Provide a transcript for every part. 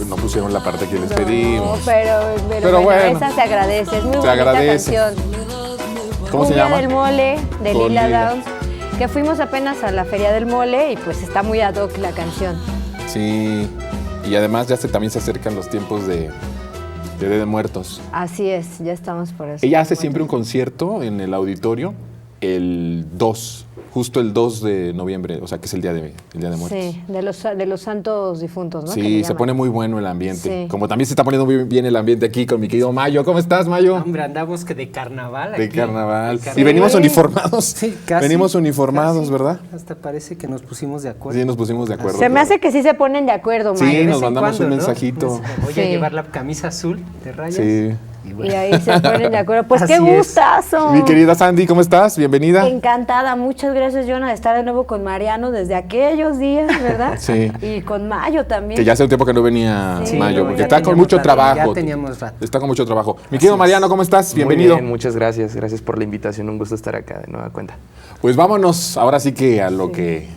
No pusieron la parte que les pedimos. Pero bueno, esa se agradece. Es muy bonita canción. ¿Cómo se llama? Del Mole, de Con Lila Lila. Downs, que fuimos apenas a la Feria del Mole y pues está muy ad hoc la canción. Sí, y además también se acercan los tiempos de Día de Muertos. Así es, ya estamos por eso. Ella hace siempre un concierto en el auditorio el 2, justo el 2 de noviembre, o sea que es el Día de Muertos. Sí, de los santos difuntos, ¿no? Sí, se pone muy bueno el ambiente. Sí. Como también se está poniendo muy bien el ambiente aquí con mi querido Mayo. ¿Cómo estás, Mayo? Hombre, andamos que de carnaval aquí. De carnaval. De carnaval. Y venimos uniformados. Sí, casi. Venimos uniformados, casi. ¿verdad? Hasta parece que nos pusimos de acuerdo. Sí, nos pusimos de acuerdo. Se me hace que sí se ponen de acuerdo, Sí, Mayo. nos De vez en mandamos un cuando, ¿no? mensajito. Voy a Sí. llevar la camisa azul de rayas. Sí. Y ahí se ponen de acuerdo. Pues qué Así es. gustazo. Mi querida Sandy, ¿cómo estás? Bienvenida. Encantada, muchas gracias, Jonah, de estar de nuevo con Mariano desde aquellos días, ¿verdad? Sí. Y con Mayo también. Que ya hace un tiempo que no venía Sí. Mayo, No, porque ya está con teníamos mucho rato, trabajo. ya teníamos rato. Está con mucho trabajo. Mi querido Mariano, ¿cómo estás? Bienvenido. Muy bien, muchas gracias. Gracias por la invitación. Un gusto estar acá de nueva cuenta. Pues vámonos ahora sí que a lo que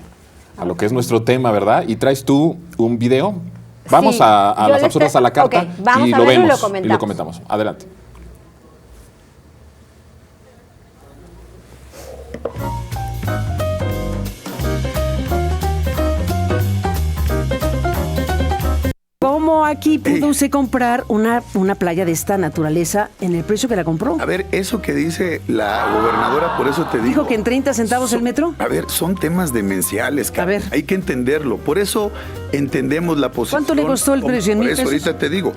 es nuestro tema, ¿verdad? Y traes tú un video. Vamos Sí, a yo las les absurdas tra- a la carta ok, vamos y a lo verlo y vemos lo y lo comentamos. Adelante. ¿Cómo aquí pudo usted comprar una playa de esta naturaleza en el precio que la compró? A ver, eso que dice la gobernadora, por eso te digo. ¿Dijo que en 30 centavos el metro? A ver, son temas demenciales, Carmen. A ver. Hay que entenderlo. Por eso entendemos la posición. ¿Cuánto le costó el precio? ¿En Por 1,000 eso pesos? ahorita te digo.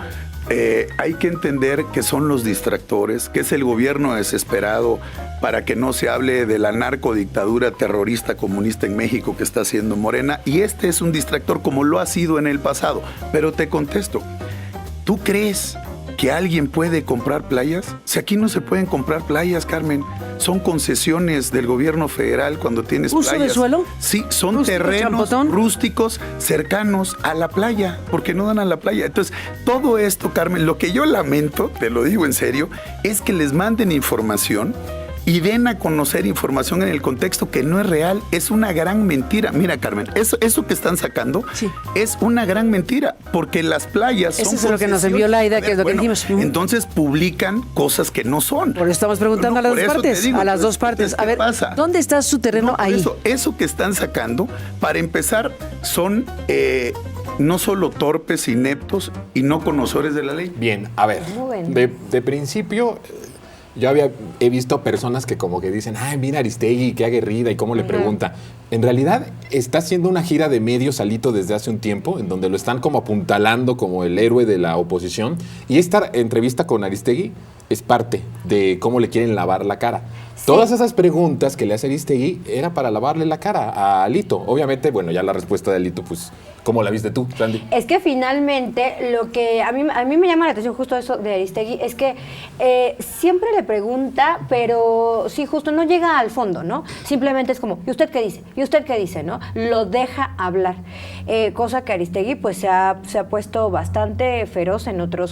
Hay que entender que son los distractores, que es el gobierno desesperado para que no se hable de la narcodictadura terrorista comunista en México que está haciendo Morena. Y este es un distractor como lo ha sido en el pasado. Pero te contesto, ¿tú crees que alguien puede comprar playas? Si aquí no se pueden comprar playas, Carmen, son concesiones del gobierno federal cuando tienes ¿Uso playas. de suelo? Sí, son ¿Rústico, terrenos champotón? rústicos cercanos a la playa, porque no dan a la playa. Entonces, todo esto, Carmen, lo que yo lamento, te lo digo en serio, es que les manden información y den a conocer información en el contexto que no es real. Es una gran mentira. Mira, Carmen, eso que están sacando Sí. es una gran mentira, porque las playas Eso son es lo que nos envió concesiones. Laida, A que ver, es lo que bueno, dijimos. Entonces publican cosas que no son. Por eso estamos preguntando a las Por dos eso te partes. digo, a las pues, dos partes. ¿qué A ver, pasa? ¿dónde está su terreno No, por ahí? eso que están sacando, para empezar, son no solo torpes, ineptos y no conocedores de la ley. Bien, a ver, Muy bueno. de principio yo he visto personas que como que dicen, ay, mira Aristegui, qué aguerrida y cómo le pregunta. En realidad está haciendo una gira de medios Alito desde hace un tiempo, en donde lo están como apuntalando como el héroe de la oposición. Y esta entrevista con Aristegui es parte de cómo le quieren lavar la cara. Sí. Todas esas preguntas que le hace Aristegui era para lavarle la cara a Alito. Obviamente, bueno, ya la respuesta de Alito, pues, ¿cómo la viste tú, Sandy? Es que finalmente lo que a mí me llama la atención justo eso de Aristegui es que siempre le pregunta, pero sí, justo no llega al fondo, ¿no? Simplemente es como, ¿y usted qué dice? ¿Y usted qué dice? ¿No? Lo deja hablar. Cosa que Aristegui pues se ha puesto bastante feroz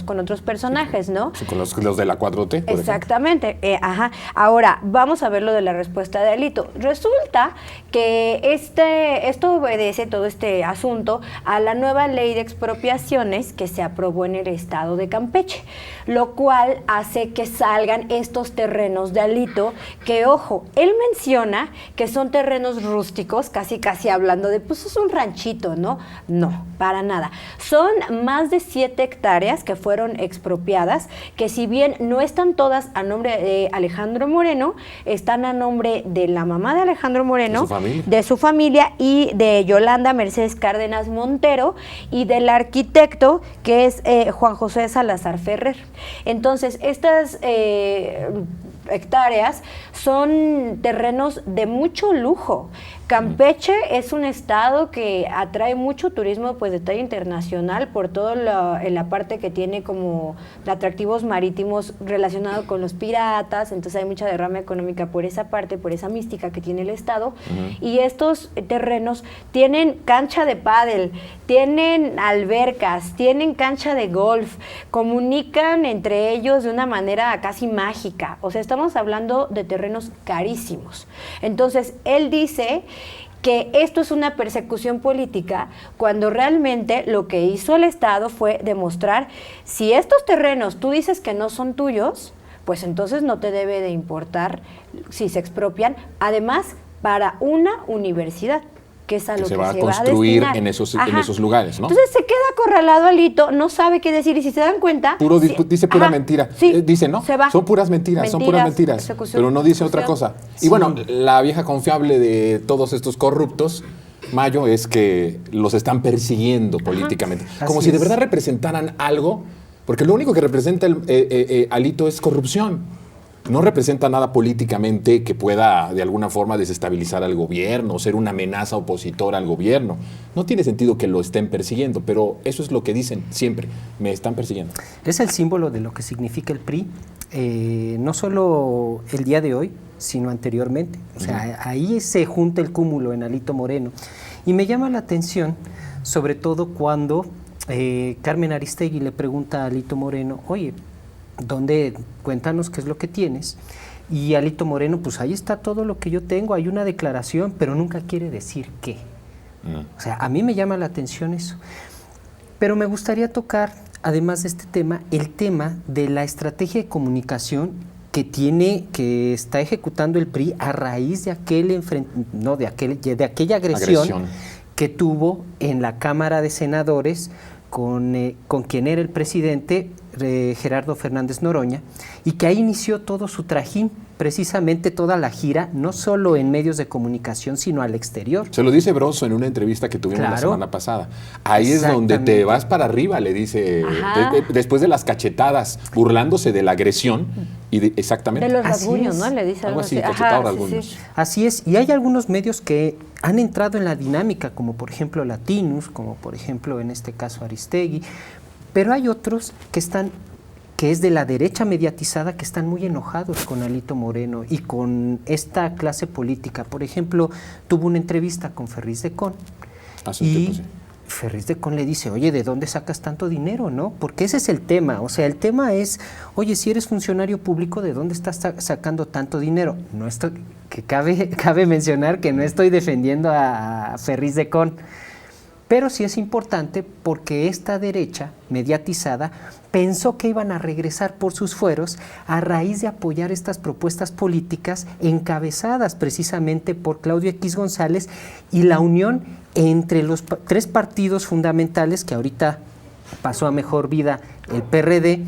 con otros personajes, ¿no? Sí, con los de la 4T, por ejemplo. Exactamente, ajá. Ahora, vamos a ver lo de la respuesta de Alito. Resulta que esto obedece, todo este asunto, a la nueva ley de expropiaciones que se aprobó en el estado de Campeche, lo cual hace que salgan estos terrenos de Alito, que ojo, él menciona que son terrenos rústicos, casi hablando de, pues es un ranchito, ¿no? No, para nada. Son más de 7 hectáreas que fueron expropiadas, que si bien no están todas a nombre de Alejandro Moreno, están a nombre de la mamá de Alejandro Moreno, de su familia y de Yolanda Mercedes Cárdenas Montero y del arquitecto que es Juan José Salazar Ferrer. Entonces, estas hectáreas son terrenos de mucho lujo. Campeche es un estado que atrae mucho turismo pues de talla internacional por todo en la parte que tiene como atractivos marítimos relacionados con los piratas, entonces hay mucha derrama económica por esa parte, por esa mística que tiene el estado. Y estos terrenos tienen cancha de pádel, tienen albercas, tienen cancha de golf, comunican entre ellos de una manera casi mágica. O sea, estamos hablando de terrenos carísimos. Entonces, él dice que esto es una persecución política, cuando realmente lo que hizo el Estado fue demostrar, si estos terrenos tú dices que no son tuyos, pues entonces no te debe de importar si se expropian, además para una universidad, que es a lo que se va a construir destinar. en esos lugares, ¿no? Entonces se queda acorralado Alito, no sabe qué decir, y si se dan cuenta... Dice pura mentira. Sí, dice, ¿no? se va. Son puras mentiras, pero no dice otra cosa. Sí. Y bueno, la vieja confiable de todos estos corruptos, Mayo, es que los están persiguiendo políticamente. Como si de verdad representaran algo, porque lo único que representa Alito es corrupción. No representa nada políticamente que pueda de alguna forma desestabilizar al gobierno o ser una amenaza opositora al gobierno. No tiene sentido que lo estén persiguiendo, pero eso es lo que dicen siempre, me están persiguiendo. Es el símbolo de lo que significa el PRI, no solo el día de hoy, sino anteriormente. O sea, ahí se junta el cúmulo en Alito Moreno. Y me llama la atención, sobre todo cuando Carmen Aristegui le pregunta a Alito Moreno, oye, cuéntanos qué es lo que tienes. Y Alito Moreno, pues ahí está todo lo que yo tengo, hay una declaración, pero nunca quiere decir qué. O sea, a mí me llama la atención eso. Pero me gustaría tocar, además de este tema, el tema de la estrategia de comunicación que está ejecutando el PRI a raíz de de aquella agresión que tuvo en la Cámara de Senadores con quien era el presidente Gerardo Fernández Noroña, y que ahí inició todo su trajín, precisamente toda la gira, no solo en medios de comunicación, sino al exterior. Se lo dice Broso en una entrevista que tuvimos la semana pasada. Ahí es donde te vas para arriba, le dice, después de las cachetadas, burlándose de la agresión, exactamente. De los rasguños, ¿no? Le dice algo así. Rasguños. Sí. Así es, y hay algunos medios que han entrado en la dinámica, como por ejemplo Latinus, como por ejemplo en este caso Aristegui, pero hay otros que es de la derecha mediatizada, que están muy enojados con Alito Moreno y con esta clase política. Por ejemplo, tuvo una entrevista con Ferriz de Con y Ferriz de Con le dice, oye, ¿de dónde sacas tanto dinero, no? Porque ese es el tema. O sea, el tema es, oye, si eres funcionario público, ¿de dónde estás sacando tanto dinero? Cabe mencionar que no estoy defendiendo a Ferriz de Con, pero sí es importante porque esta derecha mediatizada pensó que iban a regresar por sus fueros a raíz de apoyar estas propuestas políticas encabezadas precisamente por Claudio X González y la unión entre los tres partidos fundamentales que ahorita pasó a mejor vida el PRD,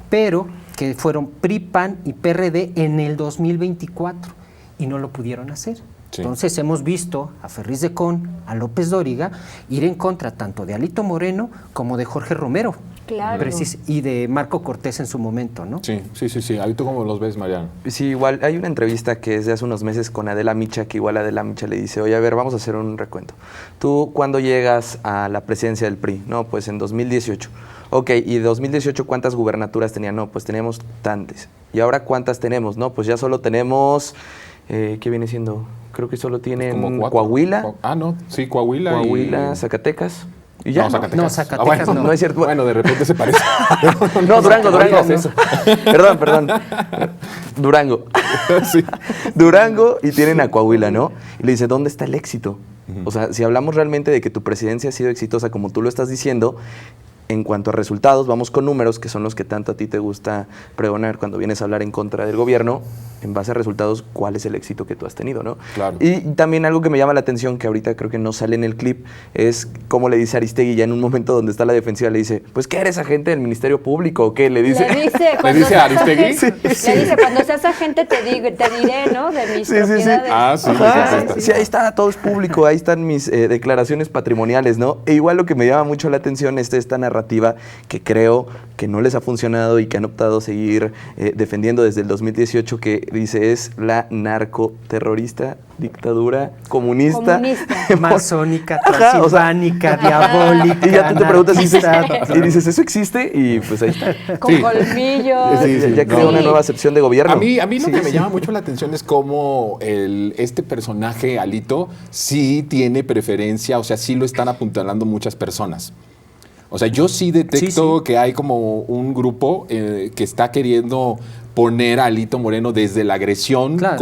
pero que fueron PRI, PAN y PRD en el 2024 y no lo pudieron hacer. Sí. Entonces hemos visto a Ferriz de Con, a López Dóriga, ir en contra tanto de Alito Moreno como de Jorge Romero. Claro. Y de Marco Cortés en su momento, ¿no? Sí. ¿Tú cómo los ves, Mariano? Sí, igual hay una entrevista que es de hace unos meses con Adela Micha, que igual Adela Micha le dice, oye, a ver, vamos a hacer un recuento. ¿Tú cuándo llegas a la presidencia del PRI? No, pues en 2018. Ok, ¿y 2018 cuántas gubernaturas tenía? No, pues teníamos tantas. ¿Y ahora cuántas tenemos? No, pues ya solo tenemos, ¿qué viene siendo? Creo que solo tienen Coahuila. Coahuila, Zacatecas. ¿Y ya? No, Zacatecas no es cierto. Bueno, de repente se parece. No, Durango. Perdón. Durango. Sí. Durango y tienen a Coahuila, ¿no? Y le dice, ¿dónde está el éxito? O sea, si hablamos realmente de que tu presidencia ha sido exitosa como tú lo estás diciendo, en cuanto a resultados, vamos con números, que son los que tanto a ti te gusta pregonar cuando vienes a hablar en contra del gobierno. En base a resultados, ¿cuál es el éxito que tú has tenido, no? Claro. Y también algo que me llama la atención, que ahorita creo que no sale en el clip, es cómo le dice Aristegui ya en un momento donde está la defensiva, le dice, pues, ¿qué eres agente del Ministerio Público o qué? Le dice a Aristegui. Sí. Le dice, cuando seas agente te diré, ¿no? De mis propiedades. Sí, ahí está, todo es público, ahí están mis declaraciones patrimoniales, ¿no? E igual lo que me llama mucho la atención es esta narrativa que creo que no les ha funcionado y que han optado a seguir defendiendo desde el 2018, que dice es la narcoterrorista dictadura comunista. Masónica, transilvánica, diabólica. Y ya tú te preguntas y dices, ¿eso existe? Y pues ahí está. Con colmillos. Ya crea una nueva acepción de gobierno. A mí lo que me llama mucho la atención es cómo este personaje, Alito, sí tiene preferencia, o sea, sí lo están apuntalando muchas personas. O sea, yo sí detecto que hay como un grupo que está queriendo poner a Alito Moreno desde la agresión Claro.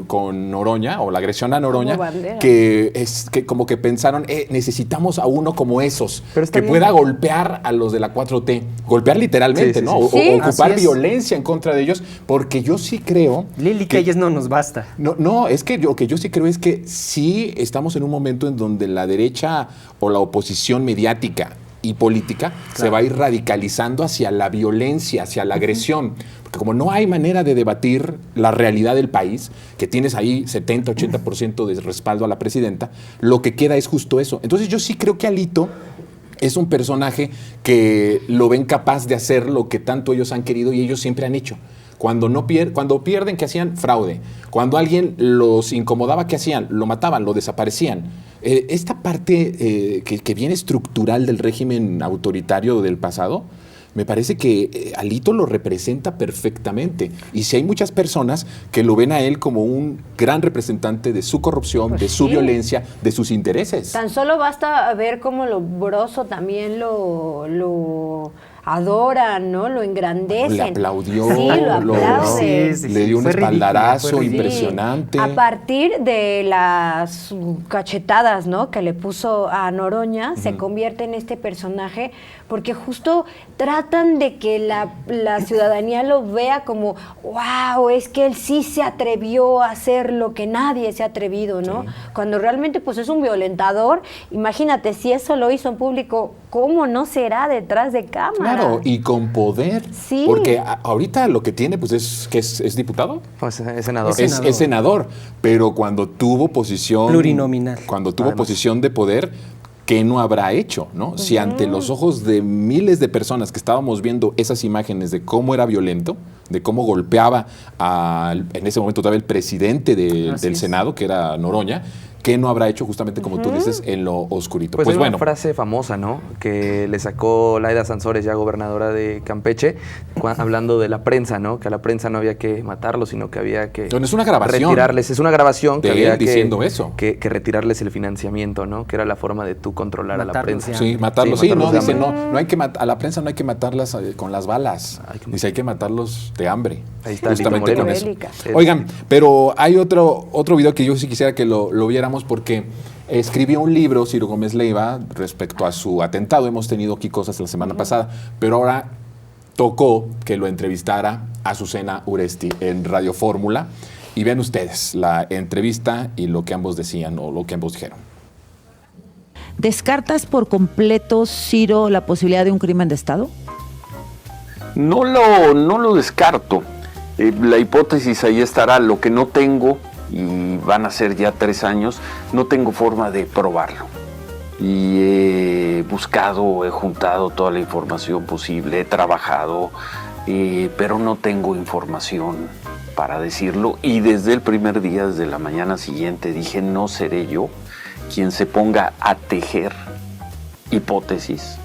con Noroña, o la agresión a Noroña, Como bandera. que como que pensaron, necesitamos a uno como esos, Pero está que bien. pueda golpear a los de la 4T, golpear literalmente, Sí, sí, ¿no? sí. O Sí. ocupar Así es. violencia en contra de ellos, porque yo sí creo Lili Telles no nos basta. no, es que lo que yo sí creo es que sí estamos en un momento en donde la derecha o la oposición mediática y política se va a ir radicalizando hacia la violencia, hacia la agresión. Porque como no hay manera de debatir la realidad del país, que tienes ahí 70-80% de respaldo a la presidenta, lo que queda es justo eso. Entonces yo sí creo que Alito es un personaje que lo ven capaz de hacer lo que tanto ellos han querido y ellos siempre han hecho. Cuando pierden, ¿qué hacían? Fraude. Cuando alguien los incomodaba, ¿qué hacían? Lo mataban, lo desaparecían. Esta parte que viene estructural del régimen autoritario del pasado, me parece que Alito lo representa perfectamente. Y si hay muchas personas que lo ven a él como un gran representante de su corrupción, Pues de su sí. violencia, de sus intereses. Tan solo basta ver cómo lo Broso también lo adoran, ¿no? Lo engrandecen. Le aplaudió, Sí, lo aplauden. le dio un Fue ridículo, espaldarazo fue ridículo. impresionante. A partir de las cachetadas, ¿no?, que le puso a Noroña, se convierte en este personaje porque justo tratan de que la ciudadanía lo vea como, wow, es que él sí se atrevió a hacer lo que nadie se ha atrevido, ¿no? Sí. Cuando realmente pues es un violentador. Imagínate, si eso lo hizo en público, ¿cómo no será detrás de cámara? Claro, y con poder. Sí. Porque ahorita lo que tiene, pues es que es diputado. Pues es senador. Es senador, pero cuando tuvo posición Plurinominal. cuando tuvo Además. posición de poder, ¿qué no habrá hecho? ¿No? Si ante los ojos de miles de personas que estábamos viendo esas imágenes de cómo era violento, de cómo golpeaba en ese momento todavía el presidente Así del es. Senado, que era Noroña, ¿qué no habrá hecho justamente como tú dices en lo oscurito? Pues, hay bueno, una frase famosa, ¿no? Que le sacó Laida Sansores, ya gobernadora de Campeche, hablando de la prensa, ¿no? Que a la prensa no había que matarlos, sino que había que No, es una grabación retirarles. Es una grabación que de había él diciendo eso. que retirarles el financiamiento, ¿no? Que era la forma de tú controlar a la Matarlos prensa. de Sí, hambre. matarlos. Sí, Sí, no, matarlos de dice, hambre. no hay que a la prensa no hay que matarlas con las balas. Dice, hay que matarlos de hambre. Ahí está justamente Alito con Moreno. eso. Bélica. Oigan, pero hay otro video que yo sí quisiera que lo viéramos porque escribió un libro, Ciro Gómez Leiva, respecto a su atentado. Hemos tenido aquí cosas la semana pasada, pero ahora tocó que lo entrevistara Azucena Uresti en Radio Fórmula. Y vean ustedes la entrevista y lo que ambos decían o lo que ambos dijeron. ¿Descartas por completo, Ciro, la posibilidad de un crimen de Estado? No lo descarto. La hipótesis ahí estará. Lo que no tengo, y van a ser ya 3 años, no tengo forma de probarlo. Y he buscado, he juntado toda la información posible, he trabajado, pero no tengo información para decirlo. Y desde el primer día, desde la mañana siguiente, dije, no seré yo quien se ponga a tejer hipótesis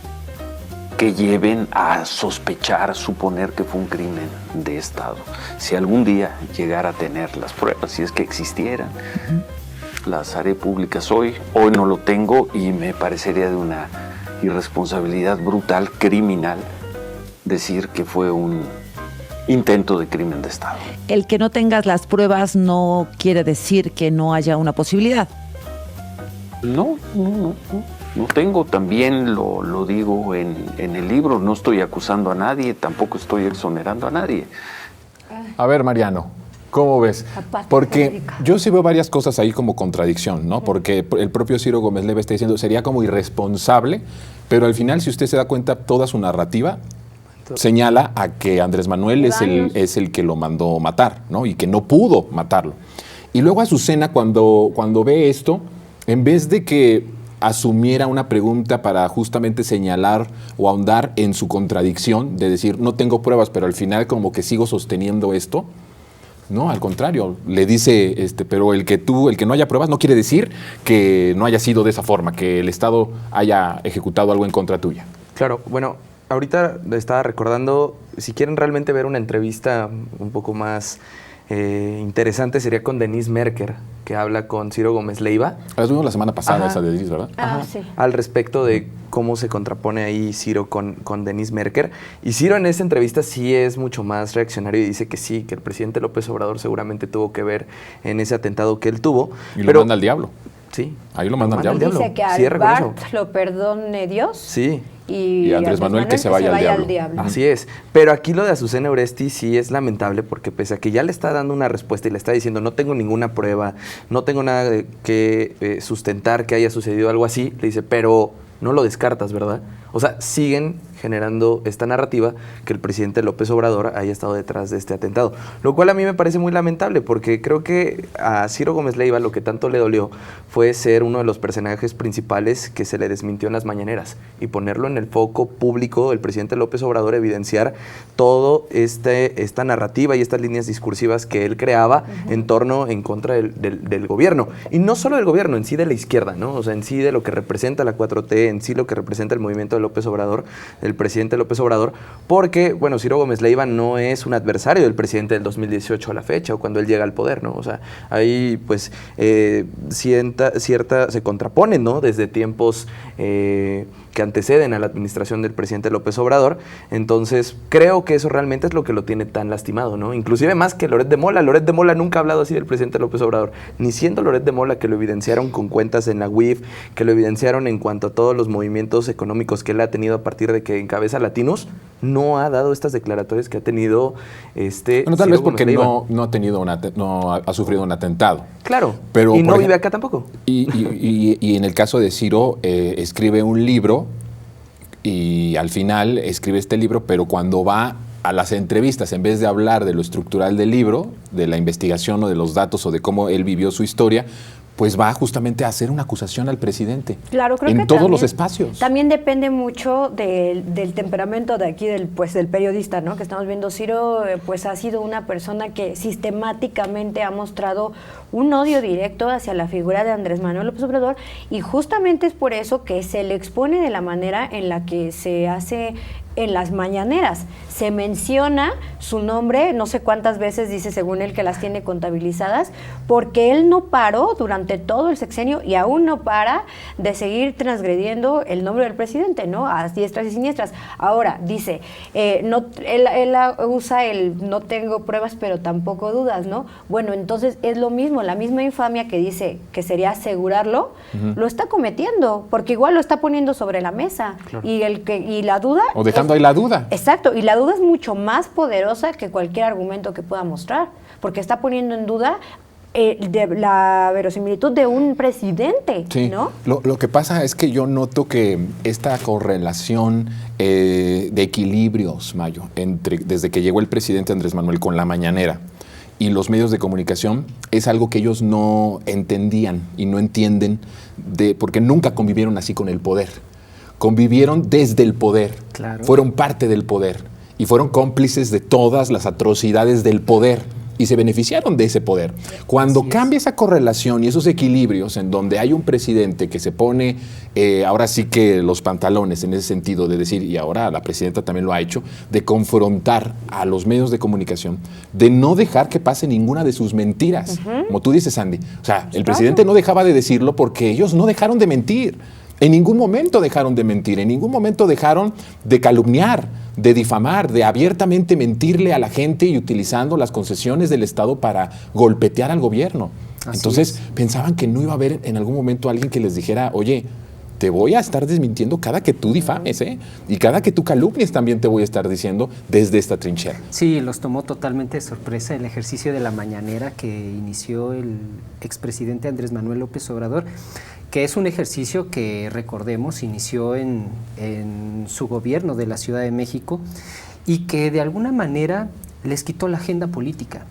que lleven a sospechar, suponer que fue un crimen de Estado. Si algún día llegara a tener las pruebas, si es que existieran, las haré públicas hoy. Hoy no lo tengo y me parecería de una irresponsabilidad brutal, criminal, decir que fue un intento de crimen de Estado. El que no tengas las pruebas no quiere decir que no haya una posibilidad. No tengo, también lo digo en el libro, no estoy acusando a nadie, tampoco estoy exonerando a nadie. A ver, Mariano, ¿cómo ves? Porque yo sí veo varias cosas ahí como contradicción, ¿no? Porque el propio Ciro Gómez Leiva está diciendo sería como irresponsable, pero al final, si usted se da cuenta, toda su narrativa señala a que Andrés Manuel es el que lo mandó matar, ¿no? Y que no pudo matarlo. Y luego Azucena, cuando ve esto, en vez de que asumiera una pregunta para justamente señalar o ahondar en su contradicción, de decir, no tengo pruebas, pero al final como que sigo sosteniendo esto, no, al contrario, le dice, pero el que no haya pruebas no quiere decir que no haya sido de esa forma, que el Estado haya ejecutado algo en contra tuya. Claro, bueno, ahorita estaba recordando, si quieren realmente ver una entrevista un poco más interesante sería con Denise Merker, que habla con Ciro Gómez Leiva. La tuvimos la semana pasada, Ajá. esa de Denise, ¿verdad? Sí. Al respecto de cómo se contrapone ahí Ciro con Denise Merker. Y Ciro en esa entrevista sí es mucho más reaccionario y dice que sí, que el presidente López Obrador seguramente tuvo que ver en ese atentado que él tuvo. Y lo manda al diablo. Sí. Ahí lo manda al diablo. Dice que Cierra al con Bart eso. lo perdone Dios. Sí. Y Andrés Manuel que se vaya al diablo. Así es, pero aquí lo de Azucena Oresti sí es lamentable porque pese a que ya le está dando una respuesta y le está diciendo no tengo ninguna prueba, no tengo nada que sustentar que haya sucedido algo así, le dice, pero no lo descartas, ¿verdad? O sea, siguen generando esta narrativa que el presidente López Obrador haya estado detrás de este atentado, lo cual a mí me parece muy lamentable porque creo que a Ciro Gómez Leiva lo que tanto le dolió fue ser uno de los personajes principales que se le desmintió en las mañaneras y ponerlo en el foco público, el presidente López Obrador evidenciar todo esta narrativa y estas líneas discursivas que él creaba en contra del gobierno, y no solo del gobierno, en sí de la izquierda, ¿no? O sea, en sí de lo que representa la 4T, en sí lo que representa el movimiento de López Obrador, el presidente López Obrador, porque, bueno, Ciro Gómez Leiva no es un adversario del presidente del 2018 a la fecha, o cuando él llega al poder, ¿no? O sea, ahí, pues, se contraponen, ¿no? Desde tiempos que anteceden a la administración del presidente López Obrador. Entonces, creo que eso realmente es lo que lo tiene tan lastimado, ¿no? Inclusive más que Loret de Mola. Loret de Mola nunca ha hablado así del presidente López Obrador, ni siendo Loret de Mola, que lo evidenciaron con cuentas en la UIF, que lo evidenciaron en cuanto a todos los movimientos económicos que él ha tenido a partir de que encabeza Latinos, no ha dado estas declaratorias que ha tenido Bueno, tal vez porque no ha tenido no ha sufrido un atentado. Claro, pero y no vive acá tampoco. Y en el caso de Ciro, escribe un libro y al final escribe este libro, pero cuando va a las entrevistas, en vez de hablar de lo estructural del libro, de la investigación o de los datos o de cómo él vivió su historia, pues va justamente a hacer una acusación al presidente. Claro, creo en que todos también, los espacios. También depende mucho del temperamento de aquí, del periodista, ¿no? Que estamos viendo. Ciro, pues ha sido una persona que sistemáticamente ha mostrado un odio directo hacia la figura de Andrés Manuel López Obrador, y justamente es por eso que se le expone de la manera en la que se hace en las mañaneras. Se menciona su nombre, no sé cuántas veces dice según él que las tiene contabilizadas, porque él no paró durante todo el sexenio y aún no para de seguir transgrediendo el nombre del presidente, ¿no? A diestras y siniestras. Ahora, dice, él usa el no tengo pruebas pero tampoco dudas, ¿no? Bueno, entonces es lo mismo, la misma infamia que dice que sería asegurarlo, lo está cometiendo, porque igual lo está poniendo sobre la mesa. Claro. Y la duda... O dejando ahí la duda. Exacto, y la duda es mucho más poderosa que cualquier argumento que pueda mostrar, porque está poniendo en duda de la verosimilitud de un presidente, sí. ¿no? Lo que pasa es que yo noto que esta correlación de equilibrios, Mayo, desde que llegó el presidente Andrés Manuel con la mañanera y los medios de comunicación, es algo que ellos no entendían y no entienden porque nunca convivieron así con el poder. Convivieron desde el poder, claro. Fueron parte del poder y fueron cómplices de todas las atrocidades del poder y se beneficiaron de ese poder. Cuando cambia esa correlación y esos equilibrios en donde hay un presidente que se pone ahora sí que los pantalones en ese sentido de decir, y ahora la presidenta también lo ha hecho, de confrontar a los medios de comunicación, de no dejar que pase ninguna de sus mentiras, como tú dices, Andy. O sea, el presidente no dejaba de decirlo porque ellos no dejaron de mentir. En ningún momento dejaron de mentir, en ningún momento dejaron de calumniar, de difamar, de abiertamente mentirle a la gente y utilizando las concesiones del Estado para golpetear al gobierno. Entonces pensaban que no iba a haber en algún momento alguien que les dijera, oye, te voy a estar desmintiendo cada que tú difames, y cada que tú calumnies también te voy a estar diciendo desde esta trinchera. Sí, los tomó totalmente de sorpresa el ejercicio de la mañanera que inició el expresidente Andrés Manuel López Obrador, que es un ejercicio que, recordemos, inició en su gobierno de la Ciudad de México y que de alguna manera les quitó la agenda política.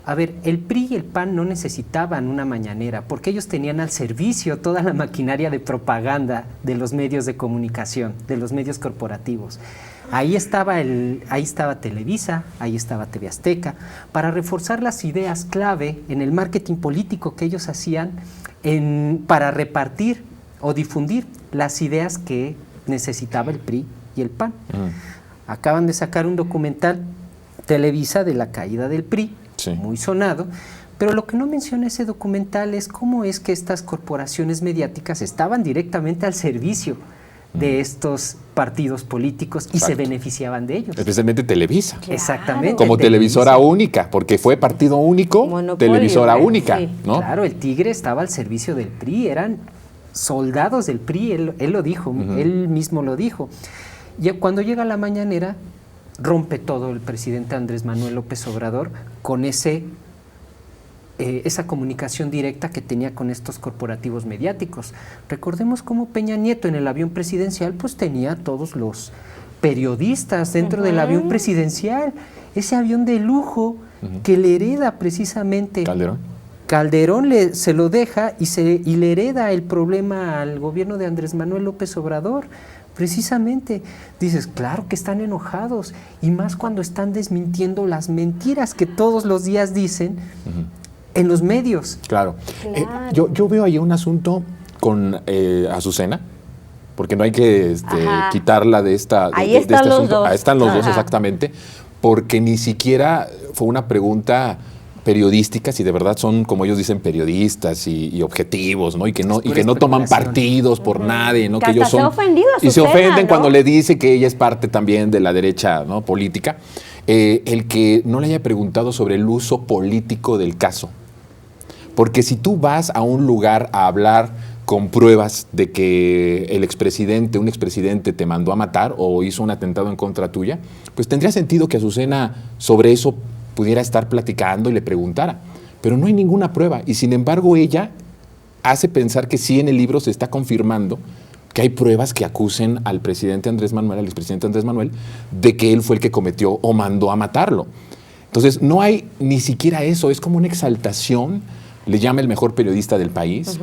A ver, el PRI y el PAN no necesitaban una mañanera porque ellos tenían al servicio toda la maquinaria de propaganda de los medios de comunicación, de los medios corporativos. Ahí estaba Televisa, ahí estaba TV Azteca, para reforzar las ideas clave en el marketing político que ellos hacían para repartir o difundir las ideas que necesitaba el PRI y el PAN. Acaban de sacar un documental Televisa de la caída del PRI, muy sonado. Pero lo que no menciona ese documental es cómo es que estas corporaciones mediáticas estaban directamente al servicio de estos partidos políticos y se beneficiaban de ellos. Especialmente Televisa. Claro. Exactamente. Como televisora única, porque fue partido único, Monopolio, televisora única, sí. ¿no? Claro, el Tigre estaba al servicio del PRI, eran soldados del PRI, él lo dijo, él mismo lo dijo. Y cuando llega la mañanera, rompe todo el presidente Andrés Manuel López Obrador con esa comunicación directa que tenía con estos corporativos mediáticos. Recordemos cómo Peña Nieto en el avión presidencial pues tenía todos los periodistas dentro del avión presidencial, ese avión de lujo que le hereda precisamente Calderón se lo deja y le hereda el problema al gobierno de Andrés Manuel López Obrador. Precisamente, dices, claro que están enojados, y más cuando están desmintiendo las mentiras que todos los días dicen en los medios. Claro. Yo veo ahí un asunto con Azucena, porque no hay que quitarla de esta. Ahí están este los asunto. dos. Ahí están los dos, exactamente, porque ni siquiera fue una pregunta periodística, si de verdad son, como ellos dicen, periodistas y objetivos, ¿no? Y que no toman partidos por nadie, ¿no? Que que ellos hasta son, se ha ofendido a y se Azucena, ofenden, ¿no? cuando le dice que ella es parte también de la derecha, ¿no? Política. El que no le haya preguntado sobre el uso político del caso. Porque si tú vas a un lugar a hablar con pruebas de que un expresidente te mandó a matar o hizo un atentado en contra tuya, pues tendría sentido que Azucena sobre eso pudiera estar platicando y le preguntara. Pero no hay ninguna prueba. Y sin embargo ella hace pensar que sí, en el libro se está confirmando que hay pruebas que acusen al expresidente Andrés Manuel, de que él fue el que cometió o mandó a matarlo. Entonces no hay ni siquiera eso, es como una exaltación. Le llama el mejor periodista del país.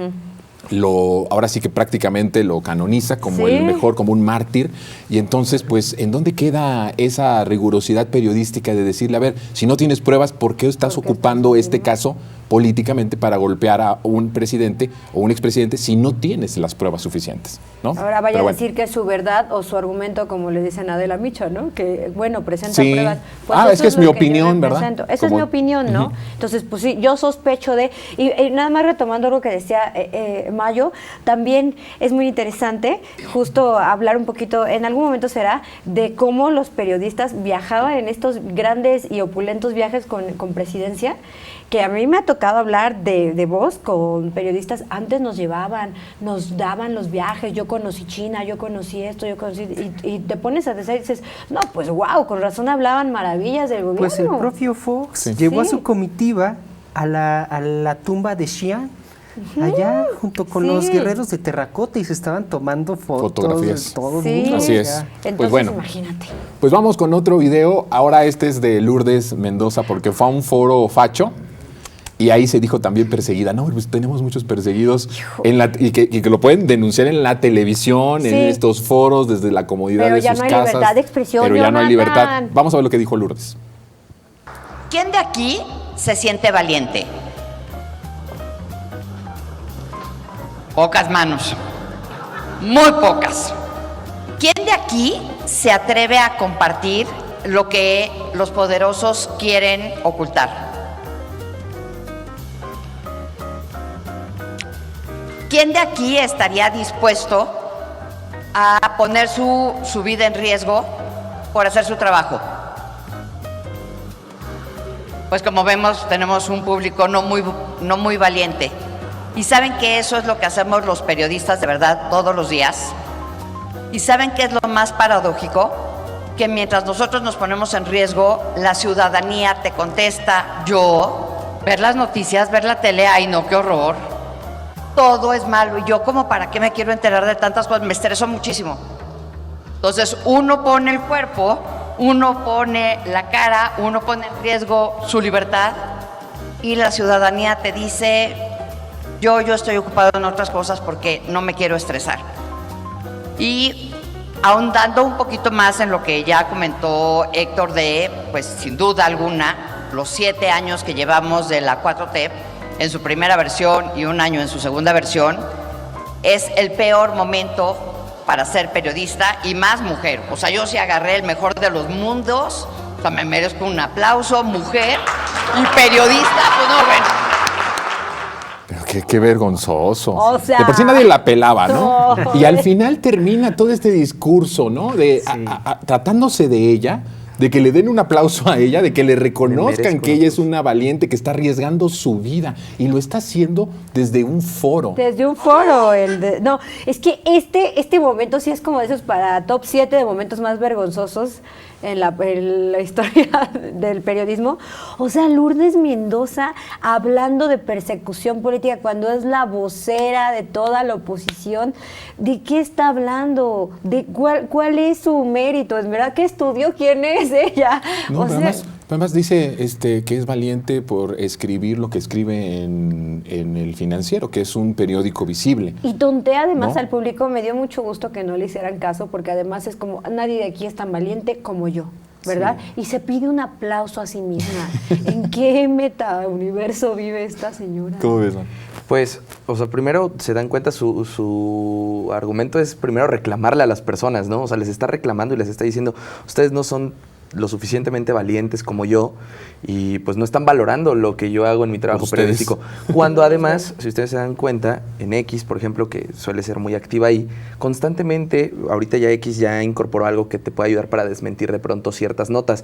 Ahora sí que prácticamente lo canoniza como el mejor, como un mártir. Y entonces, pues, ¿en dónde queda esa rigurosidad periodística de decirle, a ver, si no tienes pruebas, ¿por qué estás ocupando este caso políticamente para golpear a un presidente o un expresidente si no tienes las pruebas suficientes, ¿no? Ahora vaya a decir que es su verdad o su argumento, como le dicen a Adela Micha, ¿no? Que, bueno, presenta pruebas. Pues es que es mi opinión, ¿verdad? Esa es mi opinión, ¿no? Entonces, pues sí, yo sospecho de... Y nada más retomando lo que decía Mayo, también es muy interesante justo hablar un poquito, en algún momento será, de cómo los periodistas viajaban en estos grandes y opulentos viajes con presidencia, que a mí me ha tocado hablar de voz con periodistas. Antes nos daban los viajes, yo conocí China, yo conocí esto, y te pones a decir y dices, no, pues wow, con razón hablaban maravillas del gobierno. Pues el propio Fox llevó a su comitiva a la tumba de Xi'an, allá junto con los guerreros de terracota, y se estaban tomando fotografías. Todo el mundo. Así es. Entonces, pues bueno, imagínate. Pues vamos con otro video. Ahora este es de Lourdes Mendoza, porque fue a un foro facho. Y ahí se dijo también perseguida. No, pues tenemos muchos perseguidos y que lo pueden denunciar en la televisión, en estos foros, desde la comodidad de sus casas. Pero ya no hay libertad de expresión, Pero ya no hay Jonathan. libertad. Vamos a ver lo que dijo Lourdes. ¿Quién de aquí se siente valiente? Pocas manos. Muy pocas. ¿Quién de aquí se atreve a compartir lo que los poderosos quieren ocultar? ¿Quién de aquí estaría dispuesto a poner su vida en riesgo por hacer su trabajo? Pues como vemos, tenemos un público no muy valiente. ¿Y saben que eso es lo que hacemos los periodistas de verdad todos los días? ¿Y saben qué es lo más paradójico? Que mientras nosotros nos ponemos en riesgo, la ciudadanía te contesta, ver las noticias, ver la tele, ay no, qué horror. Todo es malo, y yo como para qué me quiero enterar de tantas cosas, me estreso muchísimo. Entonces uno pone el cuerpo, uno pone la cara, uno pone en riesgo su libertad, y la ciudadanía te dice, yo estoy ocupado en otras cosas porque no me quiero estresar. Y ahondando un poquito más en lo que ya comentó Héctor pues sin duda alguna, los 7 años que llevamos de la 4T, en su primera versión y 1 año en su segunda versión, es el peor momento para ser periodista y más mujer. O sea, yo sí agarré el mejor de los mundos, o sea, me merezco un aplauso, mujer. Y periodista, pues no, bueno. Pero qué vergonzoso. O sea, de por sí nadie la pelaba, ¿no? no. Y al final termina todo este discurso, ¿no? De tratándose de ella, de que le den un aplauso a ella, de que le reconozcan que ella es una valiente, que está arriesgando su vida y lo está haciendo desde un foro. Desde un foro. No, es que este momento sí es como de esos para top 7 de momentos más vergonzosos en la historia del periodismo. O sea, Lourdes Mendoza hablando de persecución política cuando es la vocera de toda la oposición. ¿De qué está hablando? ¿De cuál es su mérito? ¿Es verdad que estudió? ¿Quién es ella? No, además dice que es valiente por escribir lo que escribe en El Financiero, que es un periódico visible. Y tontea además ¿no? al público. Me dio mucho gusto que no le hicieran caso, porque además es como, nadie de aquí es tan valiente como yo, ¿verdad? Sí. Y se pide un aplauso a sí misma. ¿En qué meta-universo vive esta señora? ¿Cómo ves, man? Pues, o sea, primero se dan cuenta, su argumento es primero reclamarle a las personas, ¿no? O sea, les está reclamando y les está diciendo, ustedes no son lo suficientemente valientes como yo y pues no están valorando lo que yo hago en mi trabajo periodístico. Cuando además, si ustedes se dan cuenta, en X, por ejemplo, que suele ser muy activa ahí, constantemente, ahorita ya X ya incorporó algo que te puede ayudar para desmentir de pronto ciertas notas.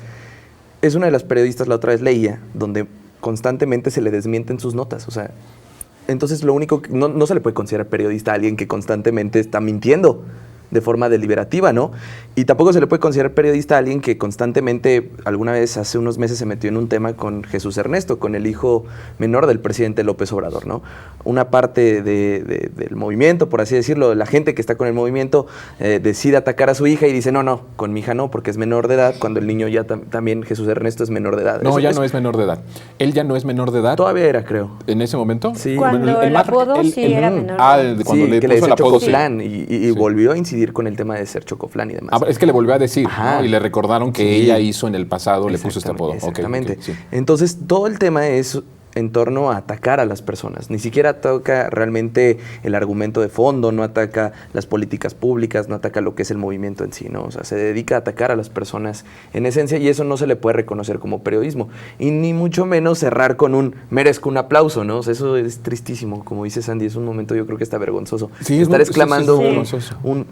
Es una de las periodistas, la otra vez leía, donde constantemente se le desmienten sus notas, o sea, entonces lo único que no se le puede considerar periodista a alguien que constantemente está mintiendo de forma deliberativa, ¿no? Y tampoco se le puede considerar periodista a alguien que constantemente, alguna vez hace unos meses se metió en un tema con Jesús Ernesto, con el hijo menor del presidente López Obrador, ¿no? Una parte del movimiento, por así decirlo, de la gente que está con el movimiento, decide atacar a su hija y dice, no, con mi hija no, porque es menor de edad, cuando el niño ya también, Jesús Ernesto, es menor de edad. No, no es menor de edad. Él ya no es menor de edad. Todavía era, creo. ¿En ese momento? Sí. Cuando el apodo era menor. Cuando le que puso el apodo, Chocoflán, y volvió a incidir con el tema de ser Chocoflán y demás. Es que le volvió a decir, ¿no? Y le recordaron que ella hizo en el pasado, le puso este apodo. Exactamente. Okay, sí. Entonces, todo el tema es en torno a atacar a las personas. Ni siquiera toca realmente el argumento de fondo, no ataca las políticas públicas, no ataca lo que es el movimiento en sí, ¿no? O sea, se dedica a atacar a las personas en esencia y eso no se le puede reconocer como periodismo. Y ni mucho menos cerrar con un merezco un aplauso, ¿no? O sea, eso es tristísimo. Como dice Sandy, es un momento yo creo que está vergonzoso. Sí, estar exclamando sí.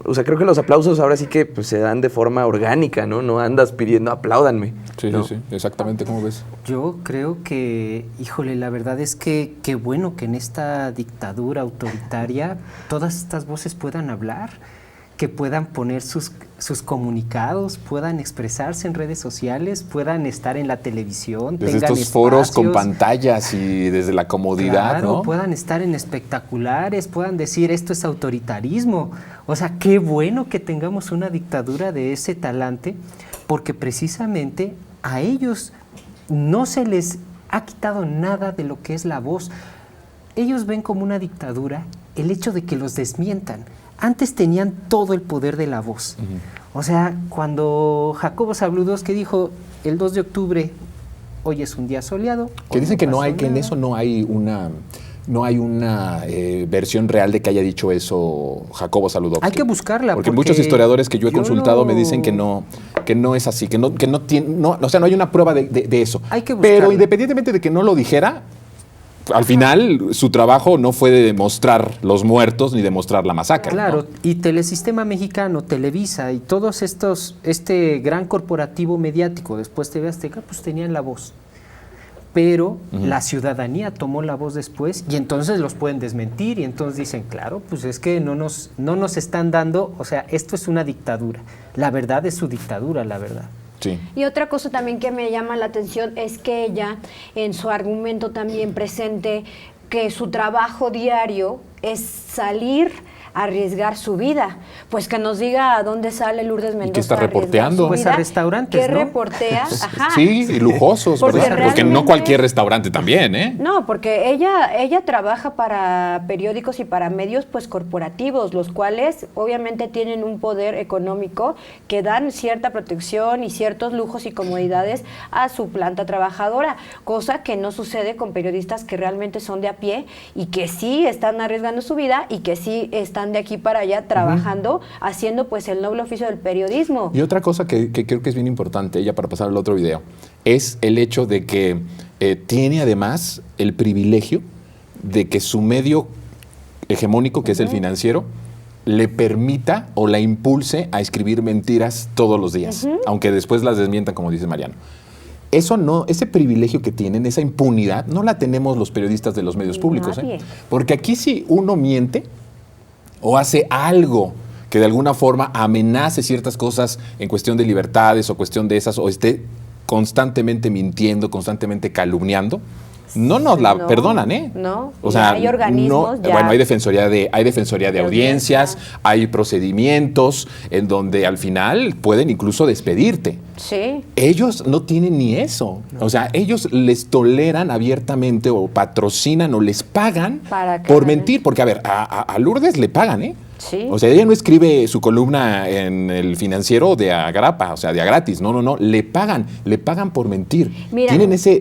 O sea, creo que los aplausos ahora sí que pues, se dan de forma orgánica, ¿no? No andas pidiendo apláudanme. Sí, ¿no? sí, exactamente. ¿Cómo ves? Yo creo que, híjole, la verdad es que qué bueno que en esta dictadura autoritaria todas estas voces puedan hablar, que puedan poner sus comunicados, puedan expresarse en redes sociales, puedan estar en la televisión, desde tengan estos foros espacios, con pantallas y desde la comodidad, claro, ¿no? puedan estar en espectaculares, puedan decir esto es autoritarismo. O sea, qué bueno que tengamos una dictadura de ese talante, porque precisamente a ellos no se les ha quitado nada de lo que es la voz. Ellos ven como una dictadura el hecho de que los desmientan. Antes tenían todo el poder de la voz. O sea, cuando Jacobo Zabludovsky dijo el 2 de octubre, hoy es un día soleado. Que dicen que no hay, que en eso no hay una versión real de que haya dicho eso Jacobo Zabludovsky. Hay que buscarla. Porque muchos historiadores que yo he consultado me dicen que no es así, que no tiene, o sea, no hay una prueba de eso. Hay que buscarla. Pero independientemente de que no lo dijera, al final su trabajo no fue de demostrar los muertos ni demostrar la masacre. Claro, ¿no? Y Telesistema Mexicano, Televisa y todos estos, este gran corporativo mediático, después TV Azteca, pues tenían la voz. Pero la ciudadanía tomó la voz después y entonces los pueden desmentir y entonces dicen, claro, pues es que no nos están dando, o sea, esto es una dictadura. La verdad es su dictadura, la verdad. Sí. Y otra cosa también que me llama la atención es que ella en su argumento también presente que su trabajo diario es salir a arriesgar su vida. Pues que nos diga a dónde sale Lourdes Mendoza. ¿Y qué está reporteando? Pues a restaurantes, ¿Qué ¿no? reportea? Ajá. Sí, y lujosos, ¿verdad? Porque no cualquier restaurante también, ¿eh? No, porque ella trabaja para periódicos y para medios pues corporativos, los cuales obviamente tienen un poder económico que dan cierta protección y ciertos lujos y comodidades a su planta trabajadora, cosa que no sucede con periodistas que realmente son de a pie y que sí están arriesgando su vida y que sí están están de aquí para allá trabajando, haciendo pues el noble oficio del periodismo. Y otra cosa que creo que es bien importante, ya para pasar al otro video, es el hecho de que tiene además el privilegio de que su medio hegemónico, que es el financiero, le permita o la impulse a escribir mentiras todos los días, aunque después las desmientan, como dice Mariano. Eso no, ese privilegio que tienen, esa impunidad, no la tenemos los periodistas de los medios públicos. Porque aquí si uno miente o hace algo que de alguna forma amenace ciertas cosas en cuestión de libertades o cuestión de esas, o esté constantemente mintiendo, constantemente calumniando, no nos la perdonan, ¿eh? No, o sea, hay organismos bueno, hay defensoría de audiencias, hay procedimientos en donde al final pueden incluso despedirte. Sí. Ellos no tienen ni eso. O sea, ellos les toleran abiertamente o patrocinan o les pagan por mentir. Porque, a ver, a Lourdes le pagan, ¿eh? Sí. O sea, ella no escribe su columna en el Financiero de a grapa, o sea, de a gratis. No. Le pagan por mentir. Mira,